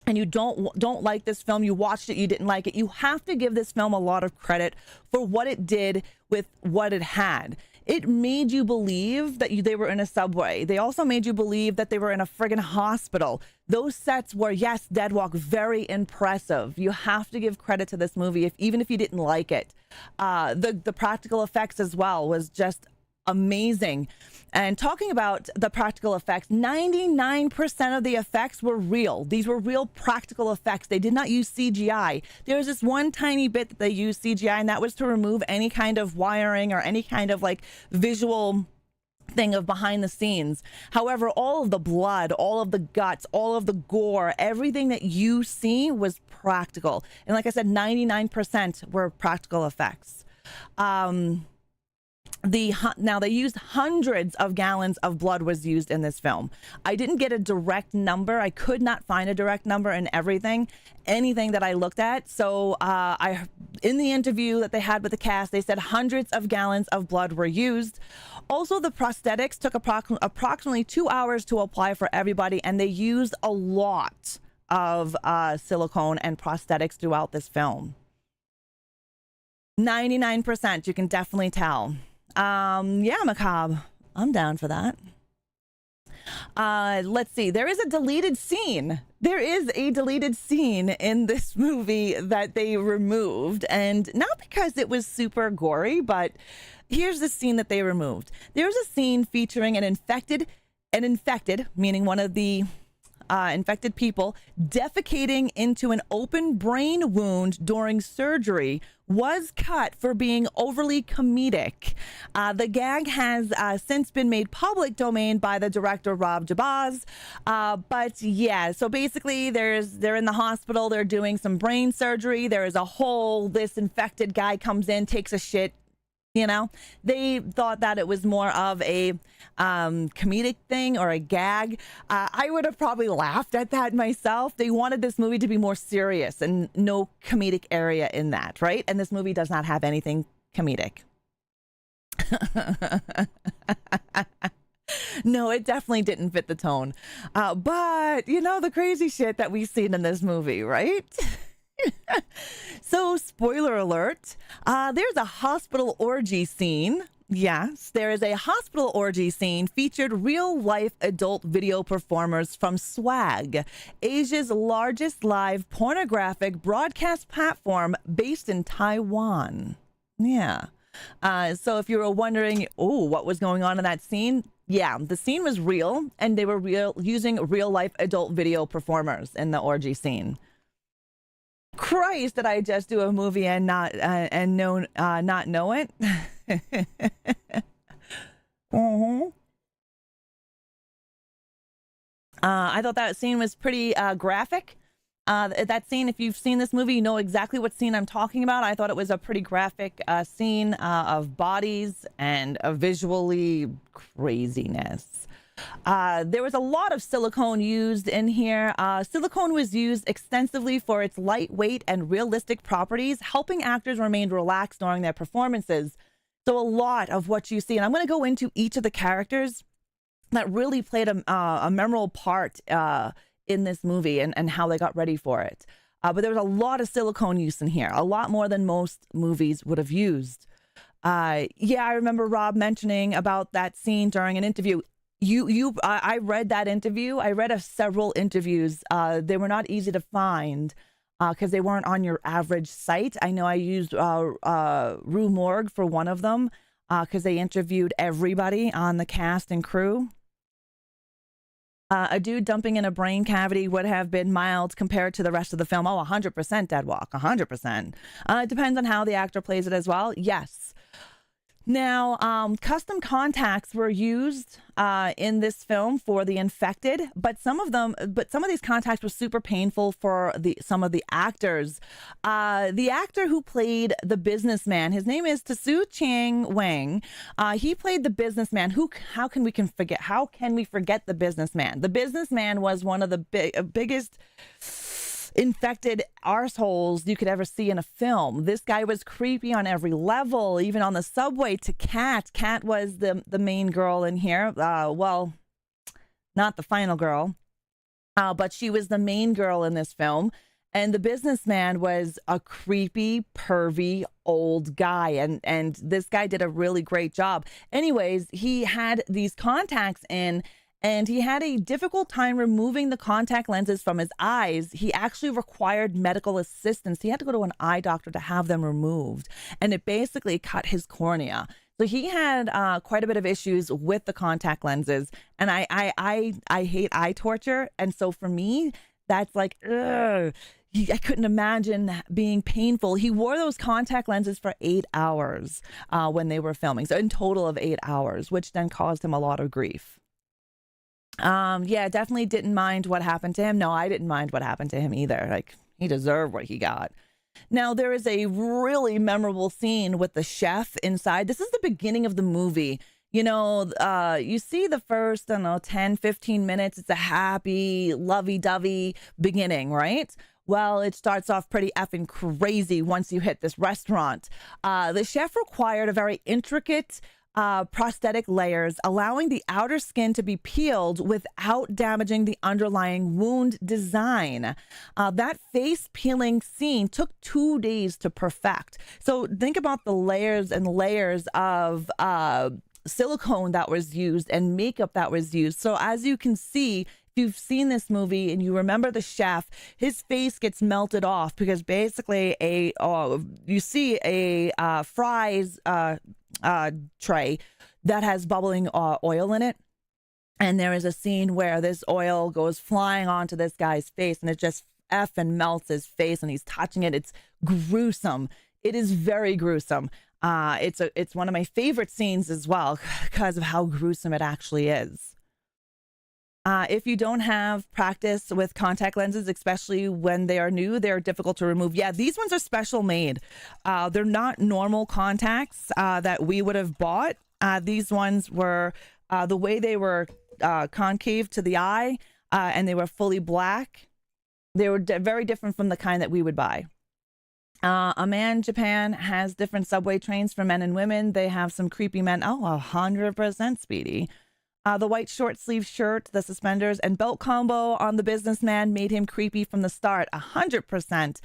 and you don't like this film, you watched it, you didn't like it, you have to give this film a lot of credit for what it did with what it had. It made you believe that they were in a subway. They also made you believe that they were in a friggin' hospital. Those sets were, yes, Deadwalk, very impressive. You have to give credit to this movie, even if you didn't like it. The practical effects as well was just amazing. And talking about the practical effects, 99% of the effects were real. These were real practical effects. They did not use CGI. There was this one tiny bit that they used CGI, and that was to remove any kind of wiring or any kind of like visual thing of behind the scenes. However, all of the blood, all of the guts, all of the gore, everything that you see was practical. And like I said, 99% were practical effects. Now they used hundreds of gallons of blood was used in this film. I didn't get a direct number. I could not find a direct number in anything that I looked at. So in the interview that they had with the cast, they said hundreds of gallons of blood were used. Also, the prosthetics took approximately 2 hours to apply for everybody, and they used a lot of silicone and prosthetics throughout this film. 99%, you can definitely tell. Yeah, Macabre, I'm down for that. Let's see. There is a deleted scene. There is a deleted scene in this movie that they removed, and not because it was super gory, but here's the scene that they removed. There's a scene featuring an infected, meaning one of the infected people defecating into an open brain wound during surgery was cut for being overly comedic. The gag has since been made public domain by the director Rob Jabaz. But yeah, so basically they're in the hospital, they're doing some brain surgery. There is a hole. This infected guy comes in, takes a shit. You know, they thought that it was more of a comedic thing or a gag. I would have probably laughed at that myself. They wanted this movie to be more serious and no comedic area in that, right? And this movie does not have anything comedic. No, it definitely didn't fit the tone. But, you know, the crazy shit that we've seen in this movie, right? So, spoiler alert, there's a hospital orgy scene. Yes, there is a hospital orgy scene featured real-life adult video performers from Swag, Asia's largest live pornographic broadcast platform based in Taiwan. Yeah. So if you were wondering, what was going on in that scene? Yeah, the scene was real, and they were using real-life adult video performers in the orgy scene. Christ, did I just do a movie and not know it? I thought that scene was pretty graphic. That scene, if you've seen this movie, you know exactly what scene I'm talking about. I thought it was a pretty graphic scene of bodies and visually craziness. There was a lot of silicone used in here. Silicone was used extensively for its lightweight and realistic properties, helping actors remain relaxed during their performances. So a lot of what you see, and I'm going to go into each of the characters that really played a memorable part in this movie and how they got ready for it. But there was a lot of silicone use in here, a lot more than most movies would have used. I remember Rob mentioning about that scene during an interview. I read that interview. I read several interviews. They were not easy to find because they weren't on your average site. I know I used Rue Morgue for one of them because they interviewed everybody on the cast and crew. A dude dumping in a brain cavity would have been mild compared to the rest of the film. 100% Deadwalk, 100%. It depends on how the actor plays it as well. Yes. Now, custom contacts were used in this film for the infected, but some of these contacts were super painful for some of the actors. The actor who played the businessman, his name is Tsu Chang Wang. He played the businessman. How can we forget the businessman? The businessman was one of the biggest infected arseholes you could ever see in a film. This guy was creepy on every level, even on the subway to Kat. Kat was the main girl in here. Well, not the final girl, but she was the main girl in this film. And the businessman was a creepy, pervy old guy. And this guy did a really great job. Anyways, he had these contacts in, and he had a difficult time removing the contact lenses from his eyes. He actually required medical assistance. He had to go to an eye doctor to have them removed, and it basically cut his cornea. So he had quite a bit of issues with the contact lenses, and I hate eye torture, and so for me, that's like, ugh. I couldn't imagine being painful. He wore those contact lenses for 8 hours when they were filming, so in total of 8 hours, which then caused him a lot of grief. Definitely didn't mind what happened to him. No, I didn't mind what happened to him either. Like, he deserved what he got. Now, there is a really memorable scene with the chef inside. This is the beginning of the movie. You know, you see the first, 10, 15 minutes. It's a happy, lovey-dovey beginning, right? Well, it starts off pretty effing crazy once you hit this restaurant. The chef required a very intricate prosthetic layers, allowing the outer skin to be peeled without damaging the underlying wound design. That face peeling scene took 2 days to perfect. So think about the layers and layers of silicone that was used and makeup that was used. So as you can see, if you've seen this movie and you remember the chef, his face gets melted off because basically you see a fries tray that has bubbling oil in it. And there is a scene where this oil goes flying onto this guy's face and it just effing melts his face and he's touching it. It's gruesome. It is very gruesome. It's one of my favorite scenes as well because of how gruesome it actually is. If you don't have practice with contact lenses, especially when they are new, they're difficult to remove. Yeah, these ones are special made. They're not normal contacts that we would have bought. These ones were, the way they were concave to the eye and they were fully black. They were very different from the kind that we would buy. A man Japan has different subway trains for men and women. They have some creepy men. Oh, 100% Speedy. The white short sleeve shirt, the suspenders, and belt combo on the businessman made him creepy from the start. 100%.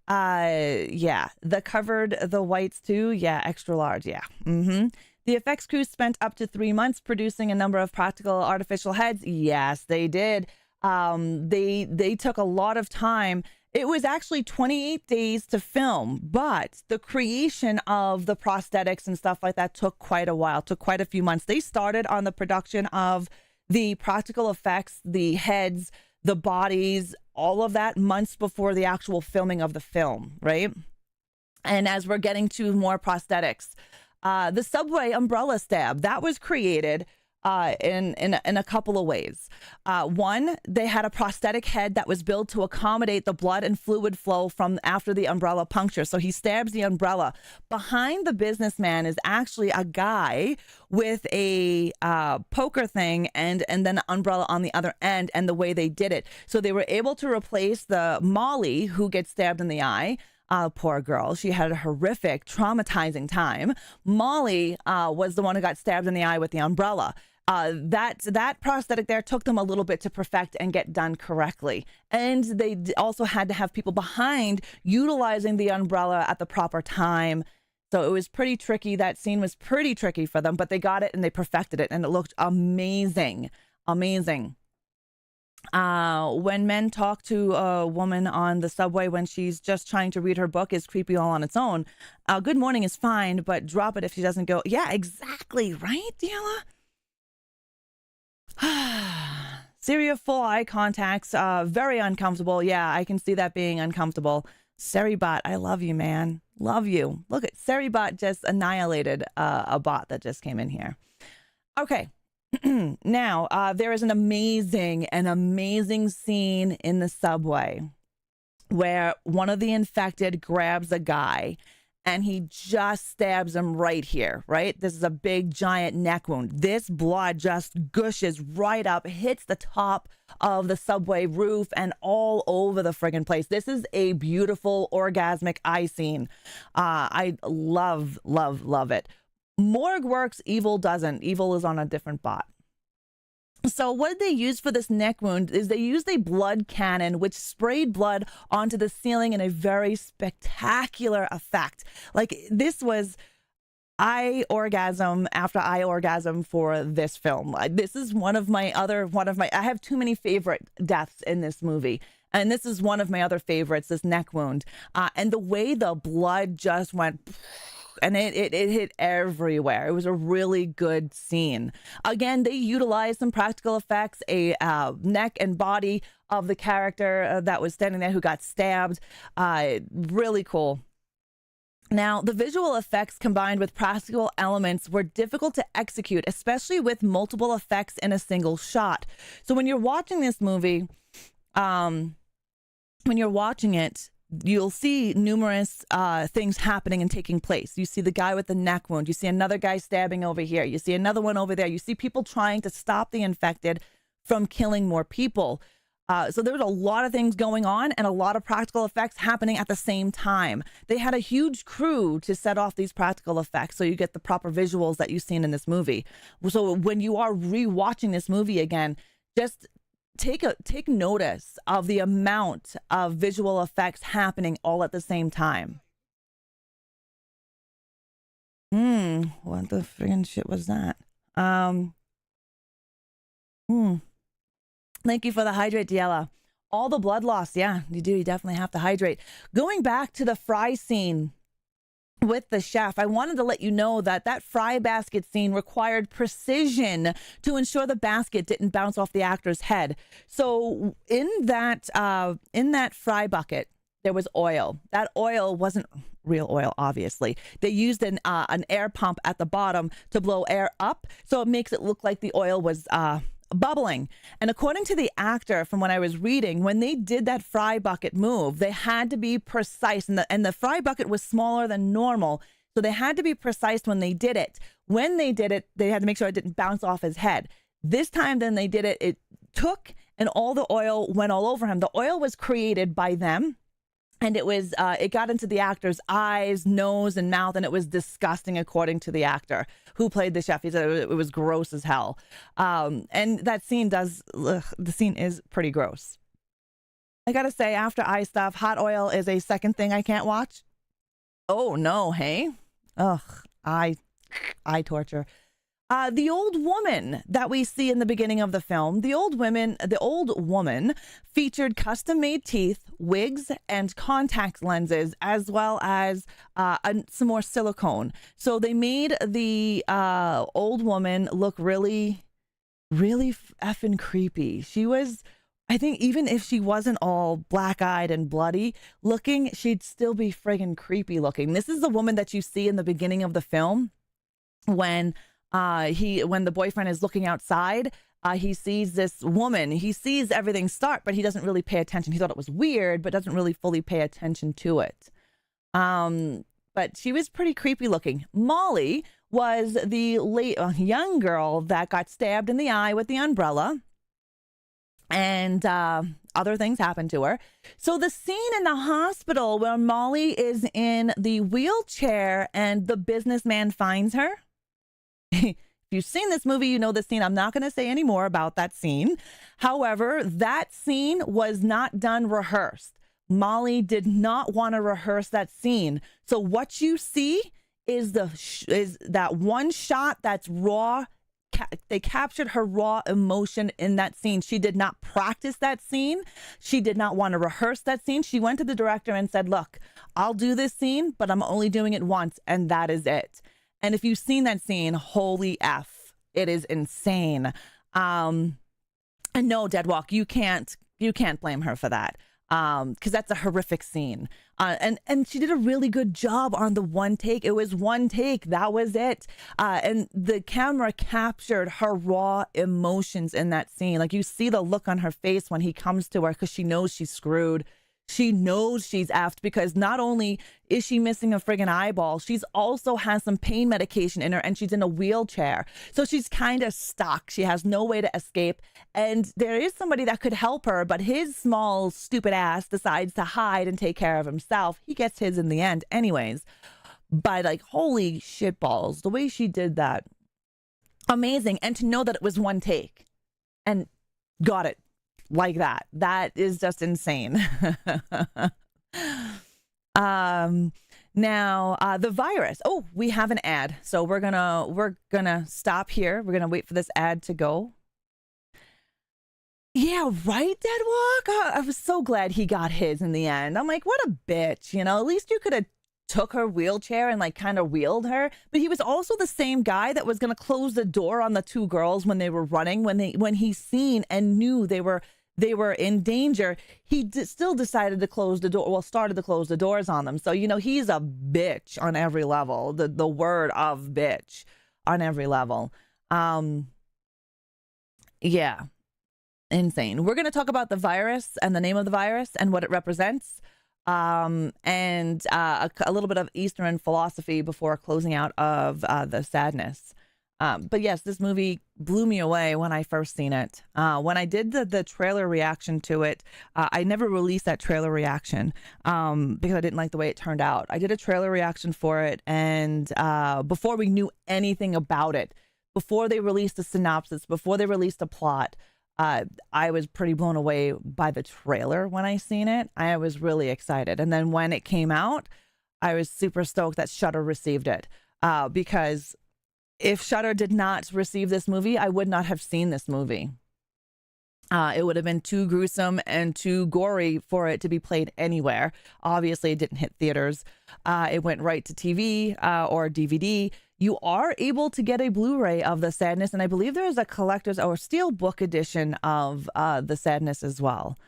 Yeah. The covered, the whites too. Yeah. Extra large. Yeah. The effects crew spent up to 3 months producing a number of practical artificial heads. Yes, they did. They took a lot of time. It was actually 28 days to film, but the creation of the prosthetics and stuff like that took quite a while, took quite a few months. They started on the production of the practical effects, the heads, the bodies, all of that months before the actual filming of the film, right? And as we're getting to more prosthetics, the subway umbrella stab, that was created in a couple of ways. One, they had a prosthetic head that was built to accommodate the blood and fluid flow from after the umbrella puncture. So he stabs the umbrella. Behind the businessman is actually a guy with a poker thing and then an umbrella on the other end, and the way they did it. So they were able to replace the Molly who gets stabbed in the eye. Poor girl. She had a horrific, traumatizing time. Molly was the one who got stabbed in the eye with the umbrella. That prosthetic there took them a little bit to perfect and get done correctly. And they also had to have people behind utilizing the umbrella at the proper time. So it was pretty tricky. That scene was pretty tricky for them, but they got it and they perfected it and it looked amazing. Amazing. When men talk to a woman on the subway when she's just trying to read her book is creepy all on its own. Good morning is fine, but drop it if she doesn't go. Yeah, exactly. Right, Diela? Syria full eye contacts, very uncomfortable. Yeah, I can see that being uncomfortable. Seribot, I love you, man. Love you. Look at Seribot just annihilated a bot that just came in here. Okay. Now, there is an amazing scene in the subway where one of the infected grabs a guy and he just stabs him right here, right? This is a big, giant neck wound. This blood just gushes right up, hits the top of the subway roof and all over the friggin' place. This is a beautiful, orgasmic eye scene. I love it. Morgue works, evil doesn't. Evil is on a different bot. So what they used for this neck wound is they used a blood cannon which sprayed blood onto the ceiling in a very spectacular effect. Like, this was eye orgasm after eye orgasm for this film. This is I have too many favorite deaths in this movie. And this is one of my other favorites, this neck wound. And the way the blood just went... and it hit everywhere. It was a really good scene. Again, they utilized some practical effects, a neck and body of the character that was standing there who got stabbed. Really cool. Now, the visual effects combined with practical elements were difficult to execute, especially with multiple effects in a single shot. So when you're watching this movie, you'll see numerous things happening and taking place. You see the guy with the neck wound. You see another guy stabbing over here. You see another one over there. You see people trying to stop the infected from killing more people. So there was a lot of things going on and a lot of practical effects happening at the same time. They had a huge crew to set off these practical effects so you get the proper visuals that you've seen in this movie. So when you are rewatching this movie again, just take notice of the amount of visual effects happening all at the same time. What the friggin' shit was that? Thank you for the hydrate, Diella. All the blood loss, yeah, you do. You definitely have to hydrate. Going back to the fry scene with the chef, I wanted to let you know that that fry basket scene required precision to ensure the basket didn't bounce off the actor's head. So in that fry bucket, there was oil. That oil wasn't real oil, obviously. They used an air pump at the bottom to blow air up, so it makes it look like the oil was bubbling. And according to the actor, from what I was reading, when they did that fry bucket move, they had to be precise, and the fry bucket was smaller than normal, so they had to be precise when they did it. When they did it, they had to make sure it didn't bounce off his head. This time, then they did it, it took, and all the oil went all over him. The oil was created by them, and it got into the actor's eyes, nose, and mouth, and it was disgusting, according to the actor who played the chef. He said it was gross as hell. And that scene the scene is pretty gross. I gotta say, after eye stuff, hot oil is a second thing I can't watch. Oh no, hey? Ugh, eye torture. The old woman that we see in the beginning of the film, the old woman featured custom-made teeth, wigs, and contact lenses, as well as some more silicone. So they made the old woman look really, really effing creepy. She was, I think, even if she wasn't all black-eyed and bloody looking, she'd still be friggin' creepy looking. This is the woman that you see in the beginning of the film when the boyfriend is looking outside, he sees this woman. He sees everything start, but he doesn't really pay attention. He thought it was weird, but doesn't really fully pay attention to it. But she was pretty creepy looking. Molly was the young girl that got stabbed in the eye with the umbrella, and other things happened to her. So the scene in the hospital where Molly is in the wheelchair and the businessman finds her. If you've seen this movie, you know this scene. I'm not going to say any more about that scene. However, that scene was not done rehearsed. Molly did not want to rehearse that scene. So what you see is that one shot that's raw. They captured her raw emotion in that scene. She did not practice that scene. She did not want to rehearse that scene. She went to the director and said, look, I'll do this scene, but I'm only doing it once, and that is it. And if you've seen that scene, holy F, it is insane. And no, Deadwalk, you can't blame her for that. Because that's a horrific scene. And she did a really good job on the one take. It was one take. That was it. And the camera captured her raw emotions in that scene. Like, you see the look on her face when he comes to her because she knows she's screwed. She knows she's effed because not only is she missing a friggin' eyeball, she's also has some pain medication in her and she's in a wheelchair. So she's kind of stuck. She has no way to escape. And there is somebody that could help her, but his small, stupid ass decides to hide and take care of himself. He gets his in the end anyways. But like, holy shit balls, the way she did that. Amazing. And to know that it was one take and got it like that. That is just insane. Now, the virus. Oh, we have an ad. So we're gonna stop here. We're gonna wait for this ad to go. Yeah, right, Deadwalk? I was so glad he got his in the end. I'm like, what a bitch, you know? At least you could have took her wheelchair and like kind of wheeled her. But he was also the same guy that was gonna close the door on the two girls when they were running, when he seen and knew they were in danger. He still decided to close the door. Well, started to close the doors on them. So, you know, he's a bitch on every level. The word of bitch on every level. Yeah. Insane. We're going to talk about the virus and the name of the virus and what it represents. And a little bit of Eastern philosophy before closing out of the sadness. But yes, this movie blew me away when I first seen it. When I did the trailer reaction to it, I never released that trailer reaction because I didn't like the way it turned out. I did a trailer reaction for it, and before we knew anything about it, before they released a synopsis, before they released a plot, I was pretty blown away by the trailer when I seen it. I was really excited. And then when it came out, I was super stoked that Shudder received it because if Shudder did not receive this movie, I would not have seen this movie. It would have been too gruesome and too gory for it to be played anywhere. Obviously, it didn't hit theaters. It went right to TV or DVD. You are able to get a Blu-ray of The Sadness, and I believe there is a collector's or steelbook edition of The Sadness as well.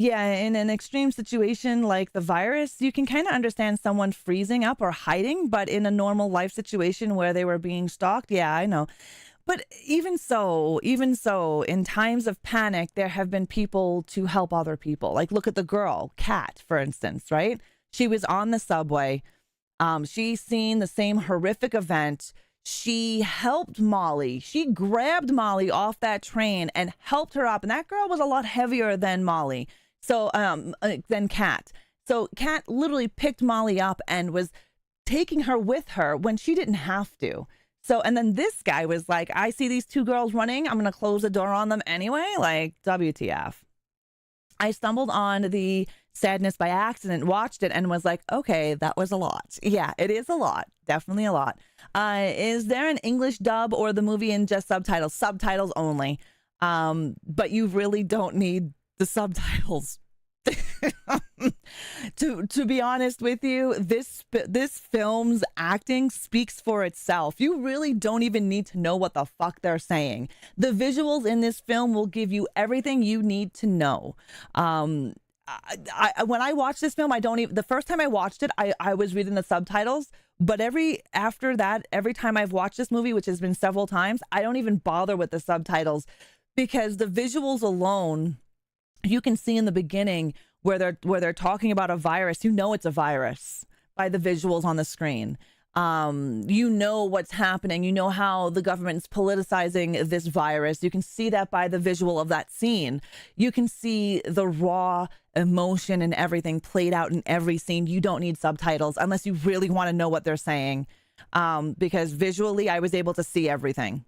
Yeah, in an extreme situation like the virus, you can kind of understand someone freezing up or hiding, but in a normal life situation where they were being stalked, yeah, I know. But even so, in times of panic, there have been people to help other people. Like, look at the girl, Kat, for instance, right? She was on the subway. She's seen the same horrific event. She helped Molly. She grabbed Molly off that train and helped her up. And that girl was a lot heavier than Molly. So, than Kat. So Kat literally picked Molly up and was taking her with her when she didn't have to. So, and then this guy was like, I see these two girls running. I'm going to close the door on them anyway. Like, WTF. I stumbled on The Sadness by accident, watched it, and was like, okay, that was a lot. Yeah, it is a lot. Definitely a lot. Is there an English dub or the movie in just subtitles? Subtitles only. But you really don't need the subtitles. To be honest with you, this film's acting speaks for itself. You really don't even need to know what the fuck they're saying. The visuals in this film will give you everything you need to know. When I watched this film, the first time I watched it, I was reading the subtitles, but after that, every time I've watched this movie, which has been several times, I don't even bother with the subtitles, because the visuals alone, you can see in the beginning where they're talking about a virus. You know it's a virus by the visuals on the screen. You know what's happening. You know how the government is politicizing this virus. You can see that by the visual of that scene. You can see the raw emotion and everything played out in every scene. You don't need subtitles unless you really want to know what they're saying, because visually I was able to see everything.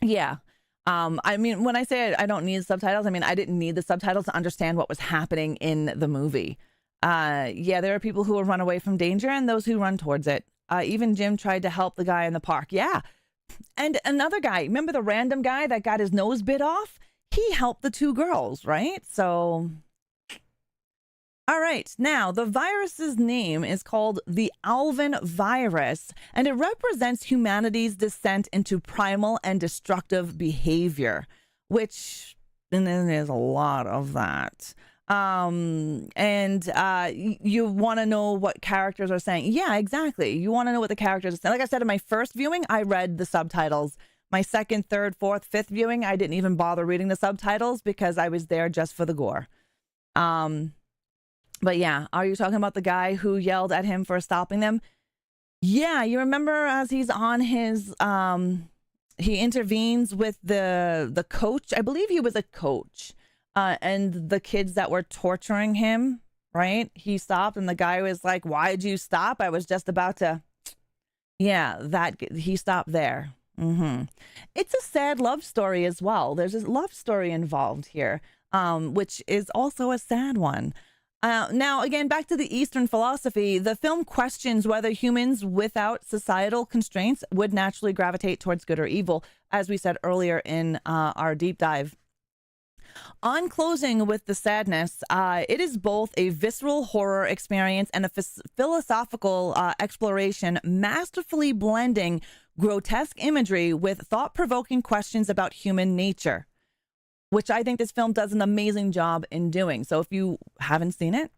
Yeah. I mean, when I say I don't need subtitles, I mean, I didn't need the subtitles to understand what was happening in the movie. Yeah, there are people who will run away from danger and those who run towards it. Even Jim tried to help the guy in the park. Yeah. And another guy, remember the random guy that got his nose bit off? He helped the two girls, right? So, all right. Now, the virus's name is called the Alvin virus, and it represents humanity's descent into primal and destructive behavior, which, and then there's a lot of that. You want to know what characters are saying. Yeah, exactly. You want to know what the characters are saying. Like I said, in my first viewing, I read the subtitles. My second, third, fourth, fifth viewing, I didn't even bother reading the subtitles because I was there just for the gore. But yeah, are you talking about the guy who yelled at him for stopping them? Yeah, you remember as he's on his, he intervenes with the coach. I believe he was a coach. And the kids that were torturing him, right? He stopped and the guy was like, why'd you stop? I was just about to, yeah, he stopped there. It's a sad love story as well. There's a love story involved here, which is also a sad one. Now, again, back to the Eastern philosophy, the film questions whether humans without societal constraints would naturally gravitate towards good or evil, as we said earlier in our deep dive. On closing with The Sadness, it is both a visceral horror experience and a philosophical exploration, masterfully blending grotesque imagery with thought-provoking questions about human nature, which I think this film does an amazing job in doing. So if you haven't seen it,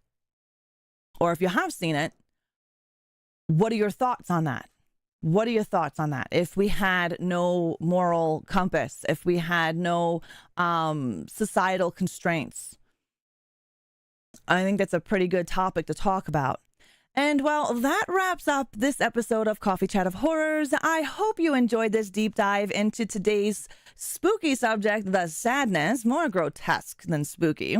or if you have seen it, what are your thoughts on that? What are your thoughts on that? If we had no moral compass, if we had no societal constraints, I think that's a pretty good topic to talk about. And well, that wraps up this episode of Coffee Chat of Horrors. I hope you enjoyed this deep dive into today's spooky subject, The Sadness, more grotesque than spooky.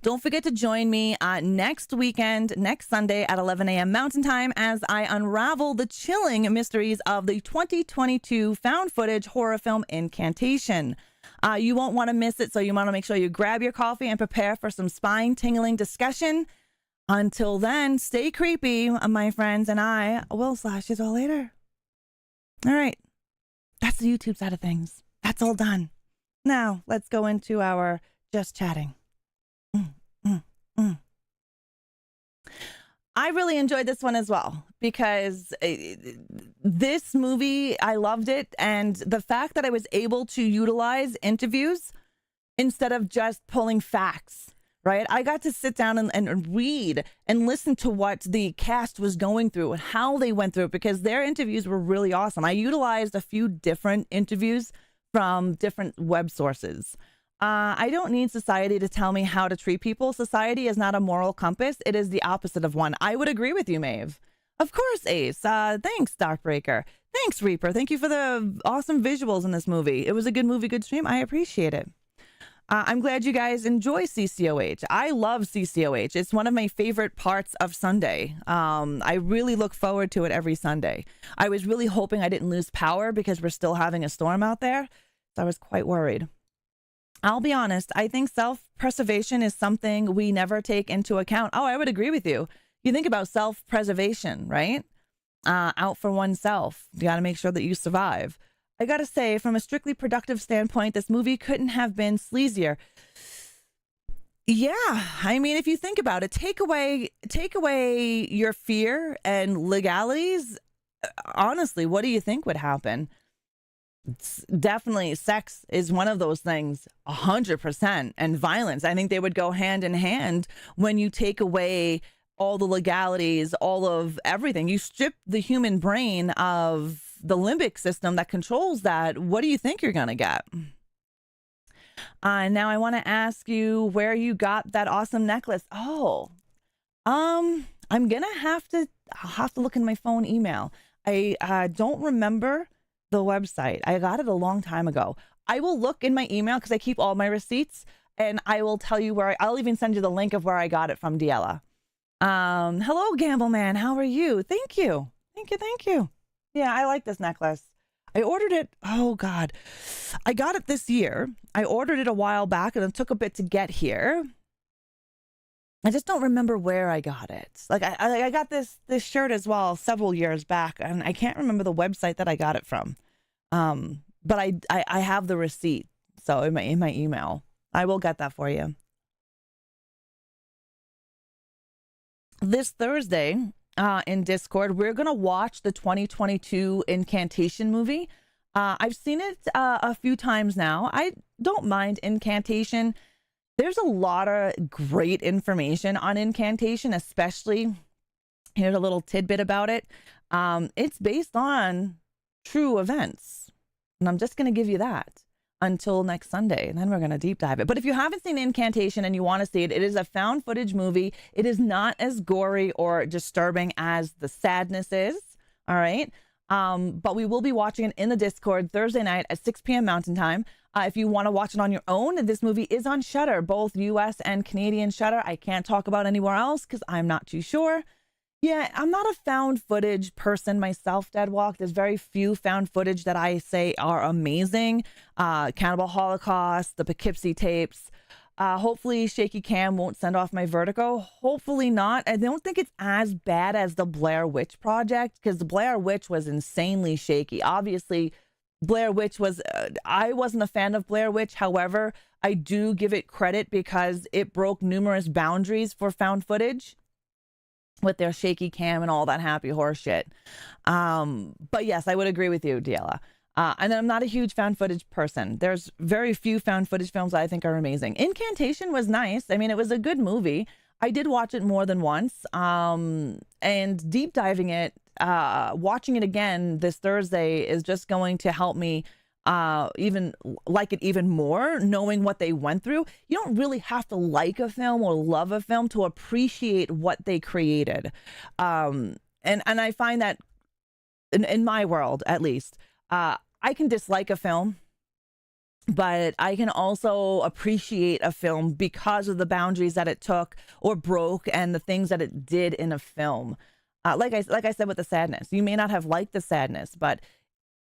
Don't forget to join me next weekend, next Sunday at 11 a.m. Mountain Time as I unravel the chilling mysteries of the 2022 found footage horror film Incantation. You won't want to miss it, so you want to make sure you grab your coffee and prepare for some spine-tingling discussion. Until then, stay creepy, my friends, and I will slash it all later. All right. That's the YouTube side of things. That's all done. Now, let's go into our just chatting. Mm, mm, mm. I really enjoyed this one as well because this movie, I loved it. And the fact that I was able to utilize interviews instead of just pulling facts, right? I got to sit down and read and listen to what the cast was going through and how they went through it, because their interviews were really awesome. I utilized a few different interviews from different web sources. I don't need society to tell me how to treat people. Society is not a moral compass. It is the opposite of one. I would agree with you, Maeve. Of course, Ace. Thanks, Darkbreaker. Thanks, Reaper. Thank you for the awesome visuals in this movie. It was a good movie, good stream. I appreciate it. I'm glad you guys enjoy CCOH. I love CCOH. It's one of my favorite parts of Sunday. I really look forward to it every Sunday. I was really hoping I didn't lose power because we're still having a storm out there. So I was quite worried. I'll be honest. I think self-preservation is something we never take into account. Oh, I would agree with you. You think about self-preservation, right? Out for oneself. You got to make sure that you survive. I gotta say, from a strictly productive standpoint, this movie couldn't have been sleazier. Yeah, I mean, if you think about it, take away your fear and legalities. Honestly, what do you think would happen? It's definitely, sex is one of those things, 100%, and violence. I think they would go hand in hand when you take away all the legalities, all of everything. You strip the human brain of the limbic system that controls that. What do you think you're gonna get? Now I want to ask you where you got that awesome necklace. Oh, I'm gonna I'll have to look in my phone email. I don't remember the website. I got it a long time ago. I will look in my email because I keep all my receipts, and I will tell you where. I'll even send you the link of where I got it from, Diella. Hello, Gambleman. How are you? Thank you. Thank you. Yeah, I like this necklace. I ordered it. Oh, God. I got it this year. I ordered it a while back and it took a bit to get here. I just don't remember where I got it. Like I got this shirt as well several years back, and I can't remember the website that I got it from. But I have the receipt. So in my email, I will get that for you. This Thursday, in Discord, we're going to watch the 2022 Incantation movie. I've seen it a few times now. I don't mind Incantation. There's a lot of great information on Incantation, especially, here's a little tidbit about it. It's based on true events. And I'm just going to give you that until next Sunday, and then we're going to deep dive it. But if you haven't seen Incantation and you want to see it, it is a found footage movie. It is not as gory or disturbing as The Sadness is. All right. But we will be watching it in the Discord Thursday night at 6 p.m. Mountain Time. If you want to watch it on your own, this movie is on Shudder, both US and Canadian Shudder. I can't talk about anywhere else because I'm not too sure. Yeah, I'm not a found footage person myself, Deadwalk. There's very few found footage that I say are amazing. Cannibal Holocaust, the Poughkeepsie tapes. Hopefully Shaky Cam won't send off my vertigo. Hopefully not. I don't think it's as bad as the Blair Witch Project, because the Blair Witch was insanely shaky. Obviously, Blair Witch was, I wasn't a fan of Blair Witch. However, I do give it credit because it broke numerous boundaries for found footage with their shaky cam and all that happy horse shit. But yes, I would agree with you, Diella. And I'm not a huge found footage person. There's very few found footage films I think are amazing. Incantation was nice. I mean, it was a good movie. I did watch it more than once. And deep diving it, watching it again this Thursday is just going to help me even like it even more, knowing what they went through. You don't really have to like a film or love a film to appreciate what they created. And I find that in my world, at least, I can dislike a film, but I can also appreciate a film because of the boundaries that it took or broke and the things that it did in a film. Like I said with The Sadness, you may not have liked The Sadness, but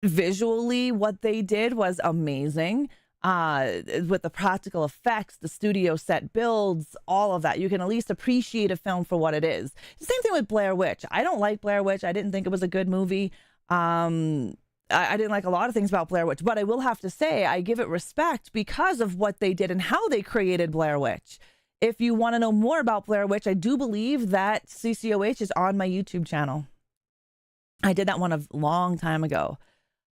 visually what they did was amazing. With the practical effects, the studio set builds, all of that, you can at least appreciate a film for what it is. Same thing with Blair Witch. I don't like Blair Witch. I didn't think it was a good movie. I didn't like a lot of things about Blair Witch, but I will have to say I give it respect because of what they did and how they created Blair Witch. If you want to know more about Blair Witch, I do believe that CCOH is on my YouTube channel. I did that one a long time ago.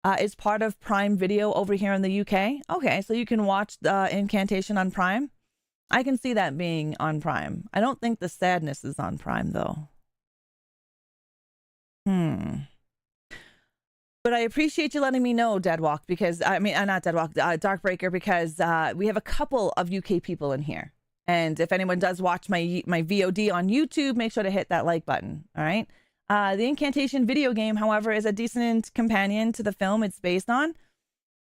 It's part of Prime Video over here in the UK. Okay, so you can watch the Incantation on Prime. I can see that being on Prime. I don't think the Sadness is on Prime, though. But I appreciate you letting me know, Deadwalk, because, I mean, not Deadwalk, Darkbreaker, because we have a couple of UK people in here. And if anyone does watch my VOD on YouTube, make sure to hit that like button, all right? The Incantation video game, however, is a decent companion to the film it's based on.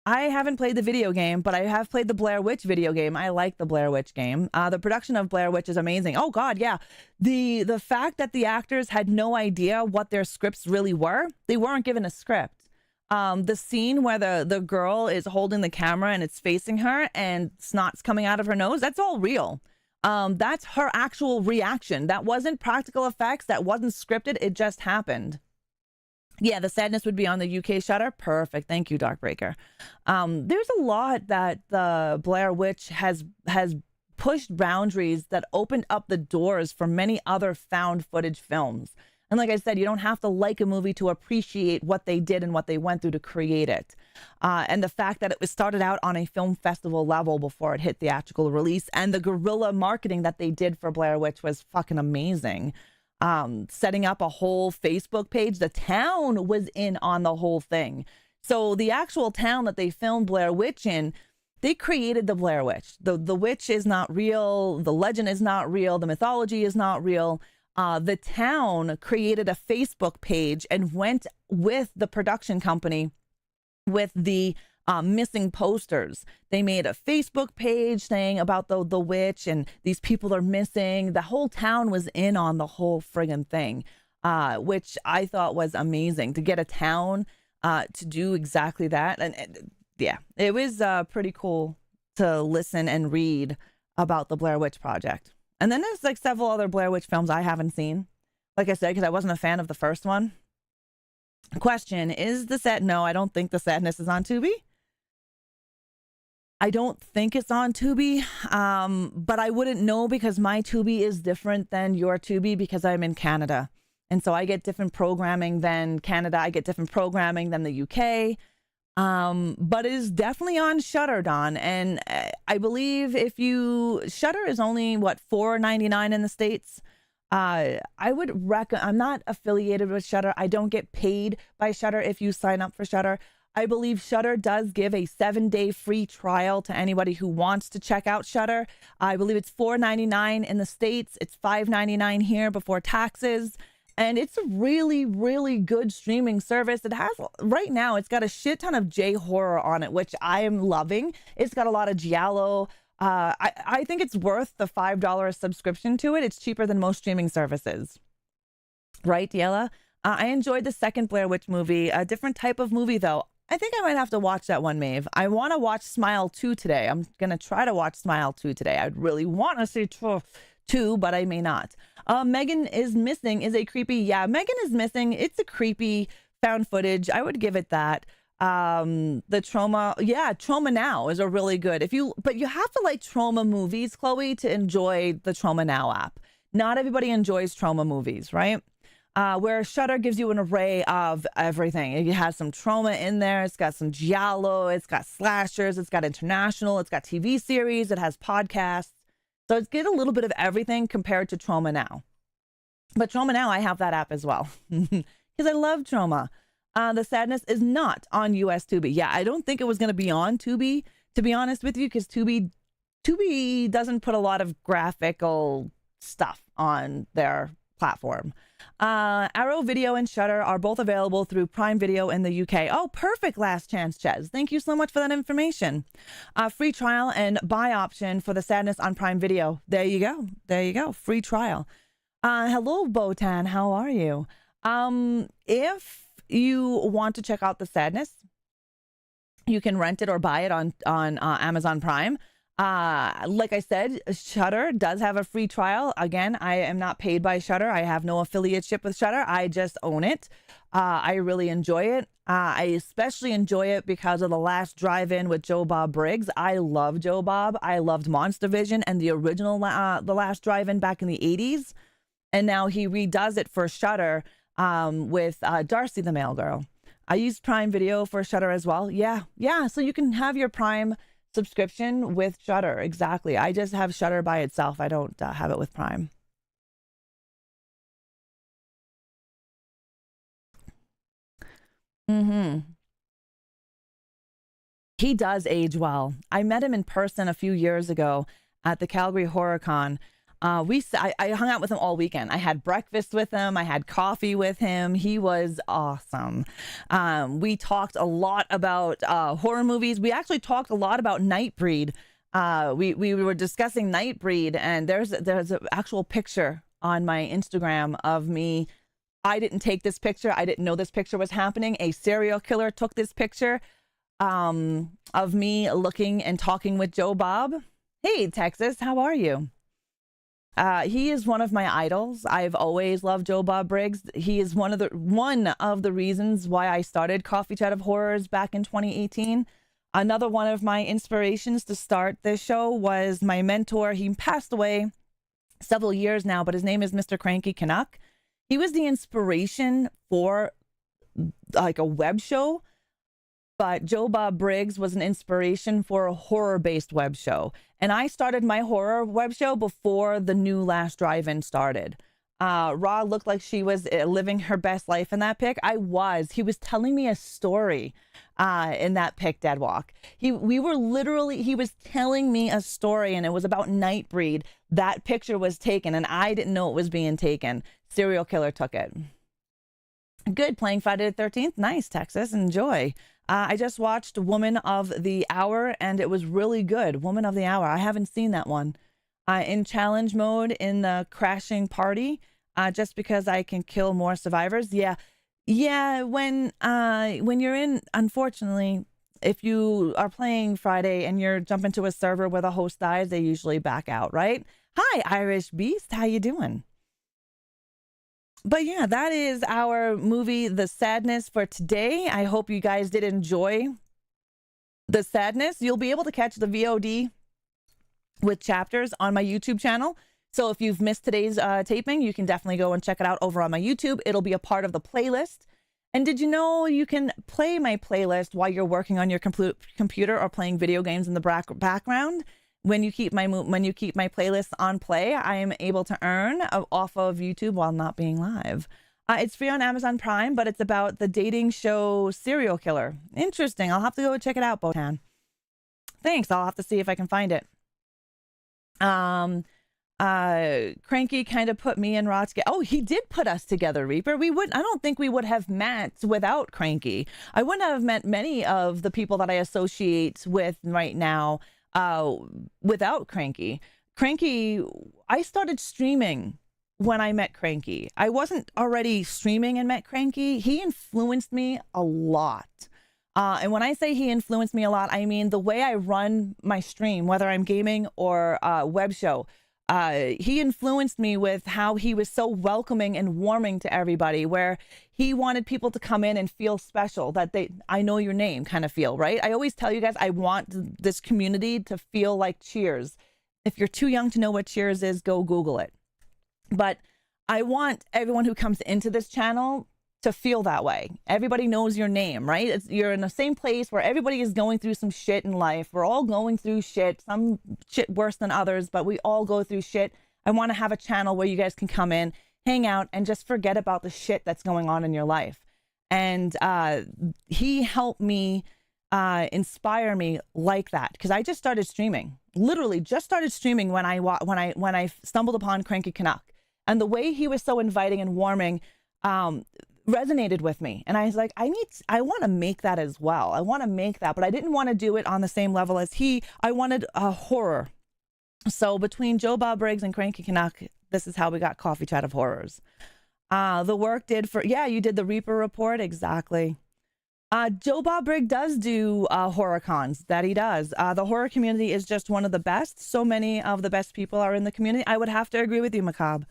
I haven't played the video game, but I have played the Blair Witch video game. I like the Blair Witch game. The production of Blair Witch is amazing. Oh God, yeah. The fact that the actors had no idea what their scripts really were, they weren't given a script. The scene where the girl is holding the camera and it's facing her and snot's coming out of her nose, that's all real. That's her actual reaction. That wasn't practical effects. That wasn't scripted. It just happened. Yeah, the Sadness would be on the UK Shudder. Perfect. Thank you, Darkbreaker. There's a lot that the Blair Witch has pushed boundaries that opened up the doors for many other found footage films. And like I said, you don't have to like a movie to appreciate what they did and what they went through to create it. And the fact that it was started out on a film festival level before it hit theatrical release, and the guerrilla marketing that they did for Blair Witch was fucking amazing. Setting up a whole Facebook page. The town was in on the whole thing. So the actual town that they filmed Blair Witch in, they created the Blair Witch. The witch is not real. The legend is not real. The mythology is not real. The town created a Facebook page and went with the production company with the missing posters. They made a Facebook page saying about the witch and these people are missing. The whole town was in on the whole friggin' thing, which I thought was amazing to get a town to do exactly that. And yeah, it was pretty cool to listen and read about the Blair Witch Project. And then there's like several other Blair Witch films I haven't seen. Like I said, because I wasn't a fan of the first one. Question, is the set? No, I don't think the Sadness is on Tubi. I don't think it's on Tubi, but I wouldn't know because my Tubi is different than your Tubi because I'm in Canada. And so I get different programming than Canada. I get different programming than the UK. But it is definitely on Shudder, Don. And I believe if you... Shudder is only, what, $4.99 in the States? I would recommend... I'm not affiliated with Shudder. I don't get paid by Shudder if you sign up for Shudder. I believe Shudder does give a 7-day free trial to anybody who wants to check out Shudder. I believe it's $4.99 in the States. It's $5.99 here before taxes. And it's a really, really good streaming service. It has, right now, it's got a shit ton of J-horror on it, which I am loving. It's got a lot of giallo. I think it's worth the $5 subscription to it. It's cheaper than most streaming services. Right, Yella? I enjoyed the second Blair Witch movie. A different type of movie, though. I think I might have to watch that one, Maeve. I want to watch Smile 2 today. I'm going to try to watch Smile 2 today. I'd really want to see 2, but I may not. Megan is Missing is a creepy. Yeah, Megan is Missing. It's a creepy found footage. I would give it that. The Trauma. Yeah, Trauma Now is a really good. But you have to like trauma movies, Chloe, to enjoy the Trauma Now app. Not everybody enjoys trauma movies, right? Where Shudder gives you an array of everything. It has some trauma in there. It's got some giallo. It's got slashers. It's got international. It's got TV series. It has podcasts. So it's get a little bit of everything compared to Trauma Now. But Trauma Now, I have that app as well. Because I love Trauma. The Sadness is not on US Tubi. Yeah, I don't think it was going to be on Tubi, to be honest with you, because Tubi doesn't put a lot of graphical stuff on their platform. Arrow Video and Shudder are both available through Prime Video in the UK. Oh, perfect, Last Chance Ches. Thank you so much for that information. Free trial and buy option for The Sadness on Prime Video. There you go. There you go. Free trial. Hello, Botan. How are you? If you want to check out The Sadness, you can rent it or buy it on Amazon Prime. Like I said, Shudder does have a free trial. Again, I am not paid by Shudder. I have no affiliateship with Shudder. I just own it. I really enjoy it. I especially enjoy it because of The Last Drive-In with Joe Bob Briggs. I love Joe Bob. I loved Monster Vision and the original The Last Drive-In back in the 80s. And now he redoes it for Shudder with Darcy the Mail Girl. I use Prime Video for Shudder as well. Yeah. So you can have your Prime subscription with Shudder. Exactly. I just have Shudder by itself. I don't have it with Prime. He does age well. I met him in person a few years ago at the Calgary Horror Con. I hung out with him all weekend. I had breakfast with him. I had coffee with him. He was awesome. We talked a lot about horror movies. We actually talked a lot about Nightbreed. We were discussing Nightbreed, and there's an actual picture on my Instagram of me. I didn't take this picture. I didn't know this picture was happening. A serial killer took this picture of me looking and talking with Joe Bob. Hey, Texas, how are you? He is one of my idols. I've always loved Joe Bob Briggs. He is one of the reasons why I started Coffee Chat of Horrors back in 2018. Another one of my inspirations to start this show was my mentor. He passed away several years now, but his name is Mr. Cranky Canuck. He was the inspiration for like a web show, but Joe Bob Briggs was an inspiration for a horror-based web show. And I started my horror web show before the new Last Drive-In started. Ra looked like she was living her best life in that pic. I was. He was telling me a story in that pic, Deadwalk. He was telling me a story, and it was about Nightbreed. That picture was taken, and I didn't know it was being taken. Serial killer took it. Good, playing Friday the 13th. Nice, Texas. Enjoy. I just watched Woman of the Hour, and it was really good. Woman of the Hour. I haven't seen that one. In challenge mode in the crashing party, just because I can kill more survivors. Yeah. When you're in, unfortunately, if you are playing Friday and you're jumping to a server where the host dies, they usually back out, right? Hi, Irish Beast. How you doing? But yeah, that is our movie, The Sadness, for today. I hope you guys did enjoy The Sadness. You'll be able to catch the VOD with chapters on my YouTube channel. So if you've missed today's taping, you can definitely go and check it out over on my YouTube. It'll be a part of the playlist. And did you know you can play my playlist while you're working on your computer or playing video games in the background? When you keep my playlist on play, I am able to earn off of YouTube while not being live. It's free on Amazon Prime, but it's about the dating show Serial Killer. Interesting. I'll have to go check it out, Botan. Thanks. I'll have to see if I can find it. Cranky kind of put me and Rod together. Oh, he did put us together, Reaper. I don't think we would have met without Cranky. I wouldn't have met many of the people that I associate with right now without Cranky. I started streaming when I met Cranky. I wasn't already streaming and met Cranky. He influenced me a lot. And when I say he influenced me a lot, I mean the way I run my stream, whether I'm gaming or web show. He influenced me with how he was so welcoming and warming to everybody, where he wanted people to come in and feel special, that I know your name kind of feel, right? I always tell you guys, I want this community to feel like Cheers. If you're too young to know what Cheers is, go Google it. But I want everyone who comes into this channel to feel that way. Everybody knows your name, right? You're in the same place where everybody is going through some shit in life. We're all going through shit, some shit worse than others, but we all go through shit. I want to have a channel where you guys can come in, hang out, and just forget about the shit that's going on in your life. And he helped me inspire me like that, because I just started streaming. Literally just started streaming when I stumbled upon Cranky Canuck, and the way he was so inviting and warming resonated with me. And I was like, I want to make that as well. I want to make that, but I didn't want to do it on the same level as he. I wanted a horror. So between Joe Bob Briggs and Cranky Canuck, this is how we got Coffee Chat of Horrors. The work you did the Reaper report. Exactly. Joe Bob Brigg does do horror cons. That he does. The horror community is just one of the best. So many of the best people are in the community. I would have to agree with you, Macabre.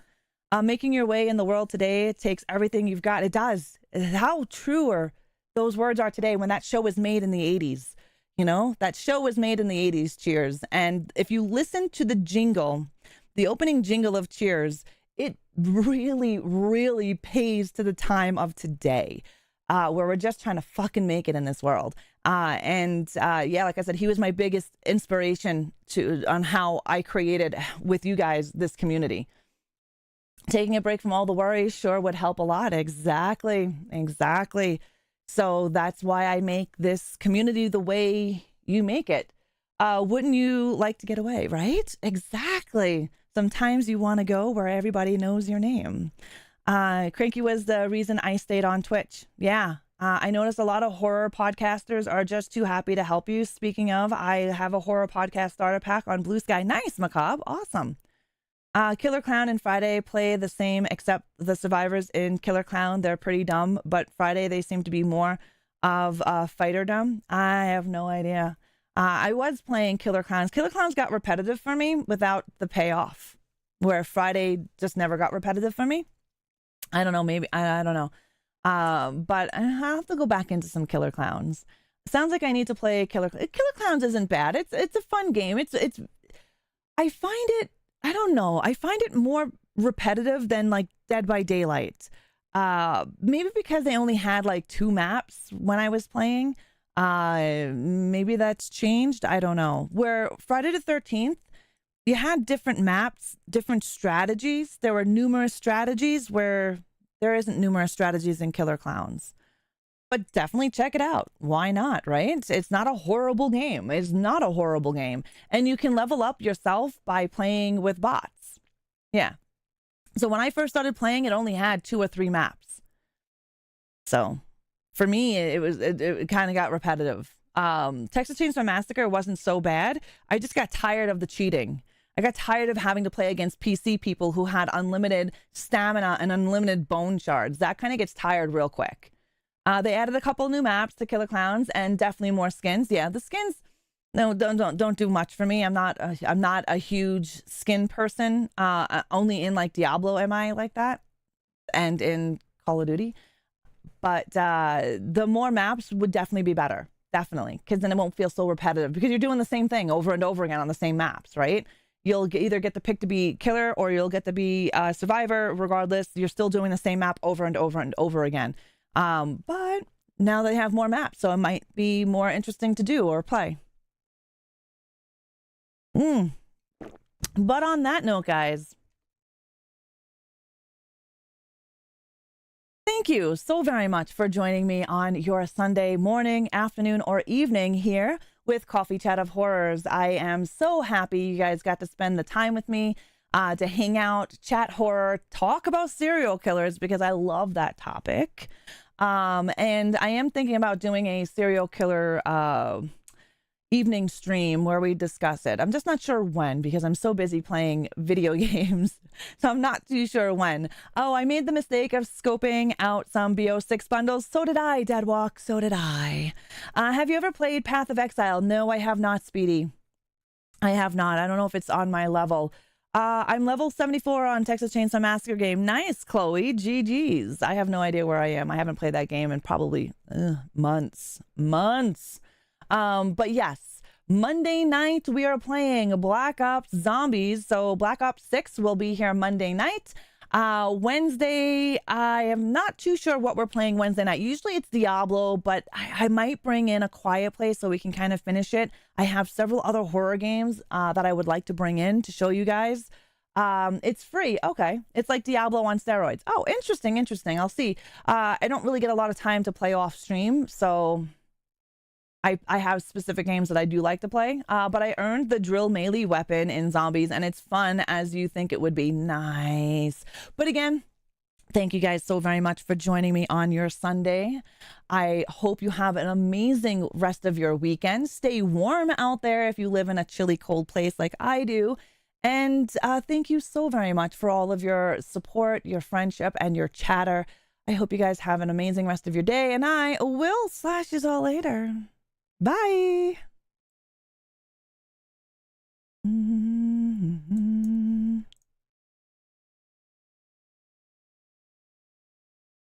Making your way in the world today, it takes everything you've got. It does. How truer those words are today when that show was made in the 80s. You know, that show was made in the 80s, Cheers. And if you listen to the jingle, the opening jingle of Cheers, it really, really pays to the time of today, where we're just trying to fucking make it in this world. Yeah, like I said, he was my biggest inspiration on how I created with you guys this community. Taking a break from all the worries sure would help a lot. Exactly. So that's why I make this community the way you make it. Wouldn't you like to get away, right? Exactly. Sometimes you want to go where everybody knows your name. Cranky was the reason I stayed on Twitch. Yeah. I noticed a lot of horror podcasters are just too happy to help you. Speaking of, I have a horror podcast starter pack on Blue Sky. Nice, Macabre. Awesome. Killer Clown and Friday play the same, except the survivors in Killer Clown, they're pretty dumb, but Friday they seem to be more of fighterdom. I have no idea. I was playing Killer Clowns. Killer Clowns got repetitive for me without the payoff, where Friday just never got repetitive for me. I don't know, maybe, I don't know. But I have to go back into some Killer Clowns. Sounds like I need to play Killer Clowns isn't bad. It's a fun game. I find it, I don't know. I find it more repetitive than like Dead by Daylight. Maybe because they only had like 2 maps when I was playing. Maybe that's changed. I don't know. Where Friday the 13th, you had different maps, different strategies. There were numerous strategies where there isn't numerous strategies in Killer Clowns. But definitely check it out. Why not, right? It's not a horrible game. It's not a horrible game. And you can level up yourself by playing with bots. Yeah. So when I first started playing, it only had 2 or 3 maps. So for me, it kind of got repetitive. Texas Chainsaw Massacre wasn't so bad. I just got tired of the cheating. I got tired of having to play against PC people who had unlimited stamina and unlimited bone shards. That kind of gets tired real quick. They added a couple new maps to Killer Clowns and definitely more skins. Yeah, the skins, no, don't do much for me. I'm not a huge skin person. Only in like Diablo am I like that, and in Call of Duty. But the more maps would definitely be better, definitely, because then it won't feel so repetitive because you're doing the same thing over and over again on the same maps, right? You'll either get the pick to be killer or you'll get to be survivor. Regardless, you're still doing the same map over and over and over again. But now they have more maps, so it might be more interesting to do or play. But on that note, guys, thank you so very much for joining me on your Sunday morning, afternoon, or evening here with Coffee Chat of Horrors. I am so happy you guys got to spend the time with me to hang out, chat horror, talk about serial killers because I love that topic. And I am thinking about doing a serial killer evening stream where we discuss it. I'm just not sure when because I'm so busy playing video games. So I'm not too sure when. Oh, I made the mistake of scoping out some BO6 bundles. So did I, Deadwalk. So did I. Have you ever played Path of Exile? No, I have not, Speedy. I have not. I don't know if it's on my level. I'm level 74 on Texas Chainsaw Massacre game. Nice, Chloe. GG's. I have no idea where I am. I haven't played that game in probably months. But yes, Monday night we are playing Black Ops Zombies. So Black Ops 6 will be here Monday night. Wednesday, I am not too sure what we're playing Wednesday night. Usually it's Diablo, but I might bring in A Quiet Place so we can kind of finish it. I have several other horror games that I would like to bring in to show you guys. It's free. Okay. It's like Diablo on steroids. Oh, interesting. I'll see. I don't really get a lot of time to play off stream, so I have specific games that I do like to play, but I earned the drill melee weapon in Zombies, and it's fun as you think it would be. Nice. But again, thank you guys so very much for joining me on your Sunday. I hope you have an amazing rest of your weekend. Stay warm out there if you live in a chilly, cold place like I do. And thank you so very much for all of your support, your friendship, and your chatter. I hope you guys have an amazing rest of your day, and I will slash you all later. Bye.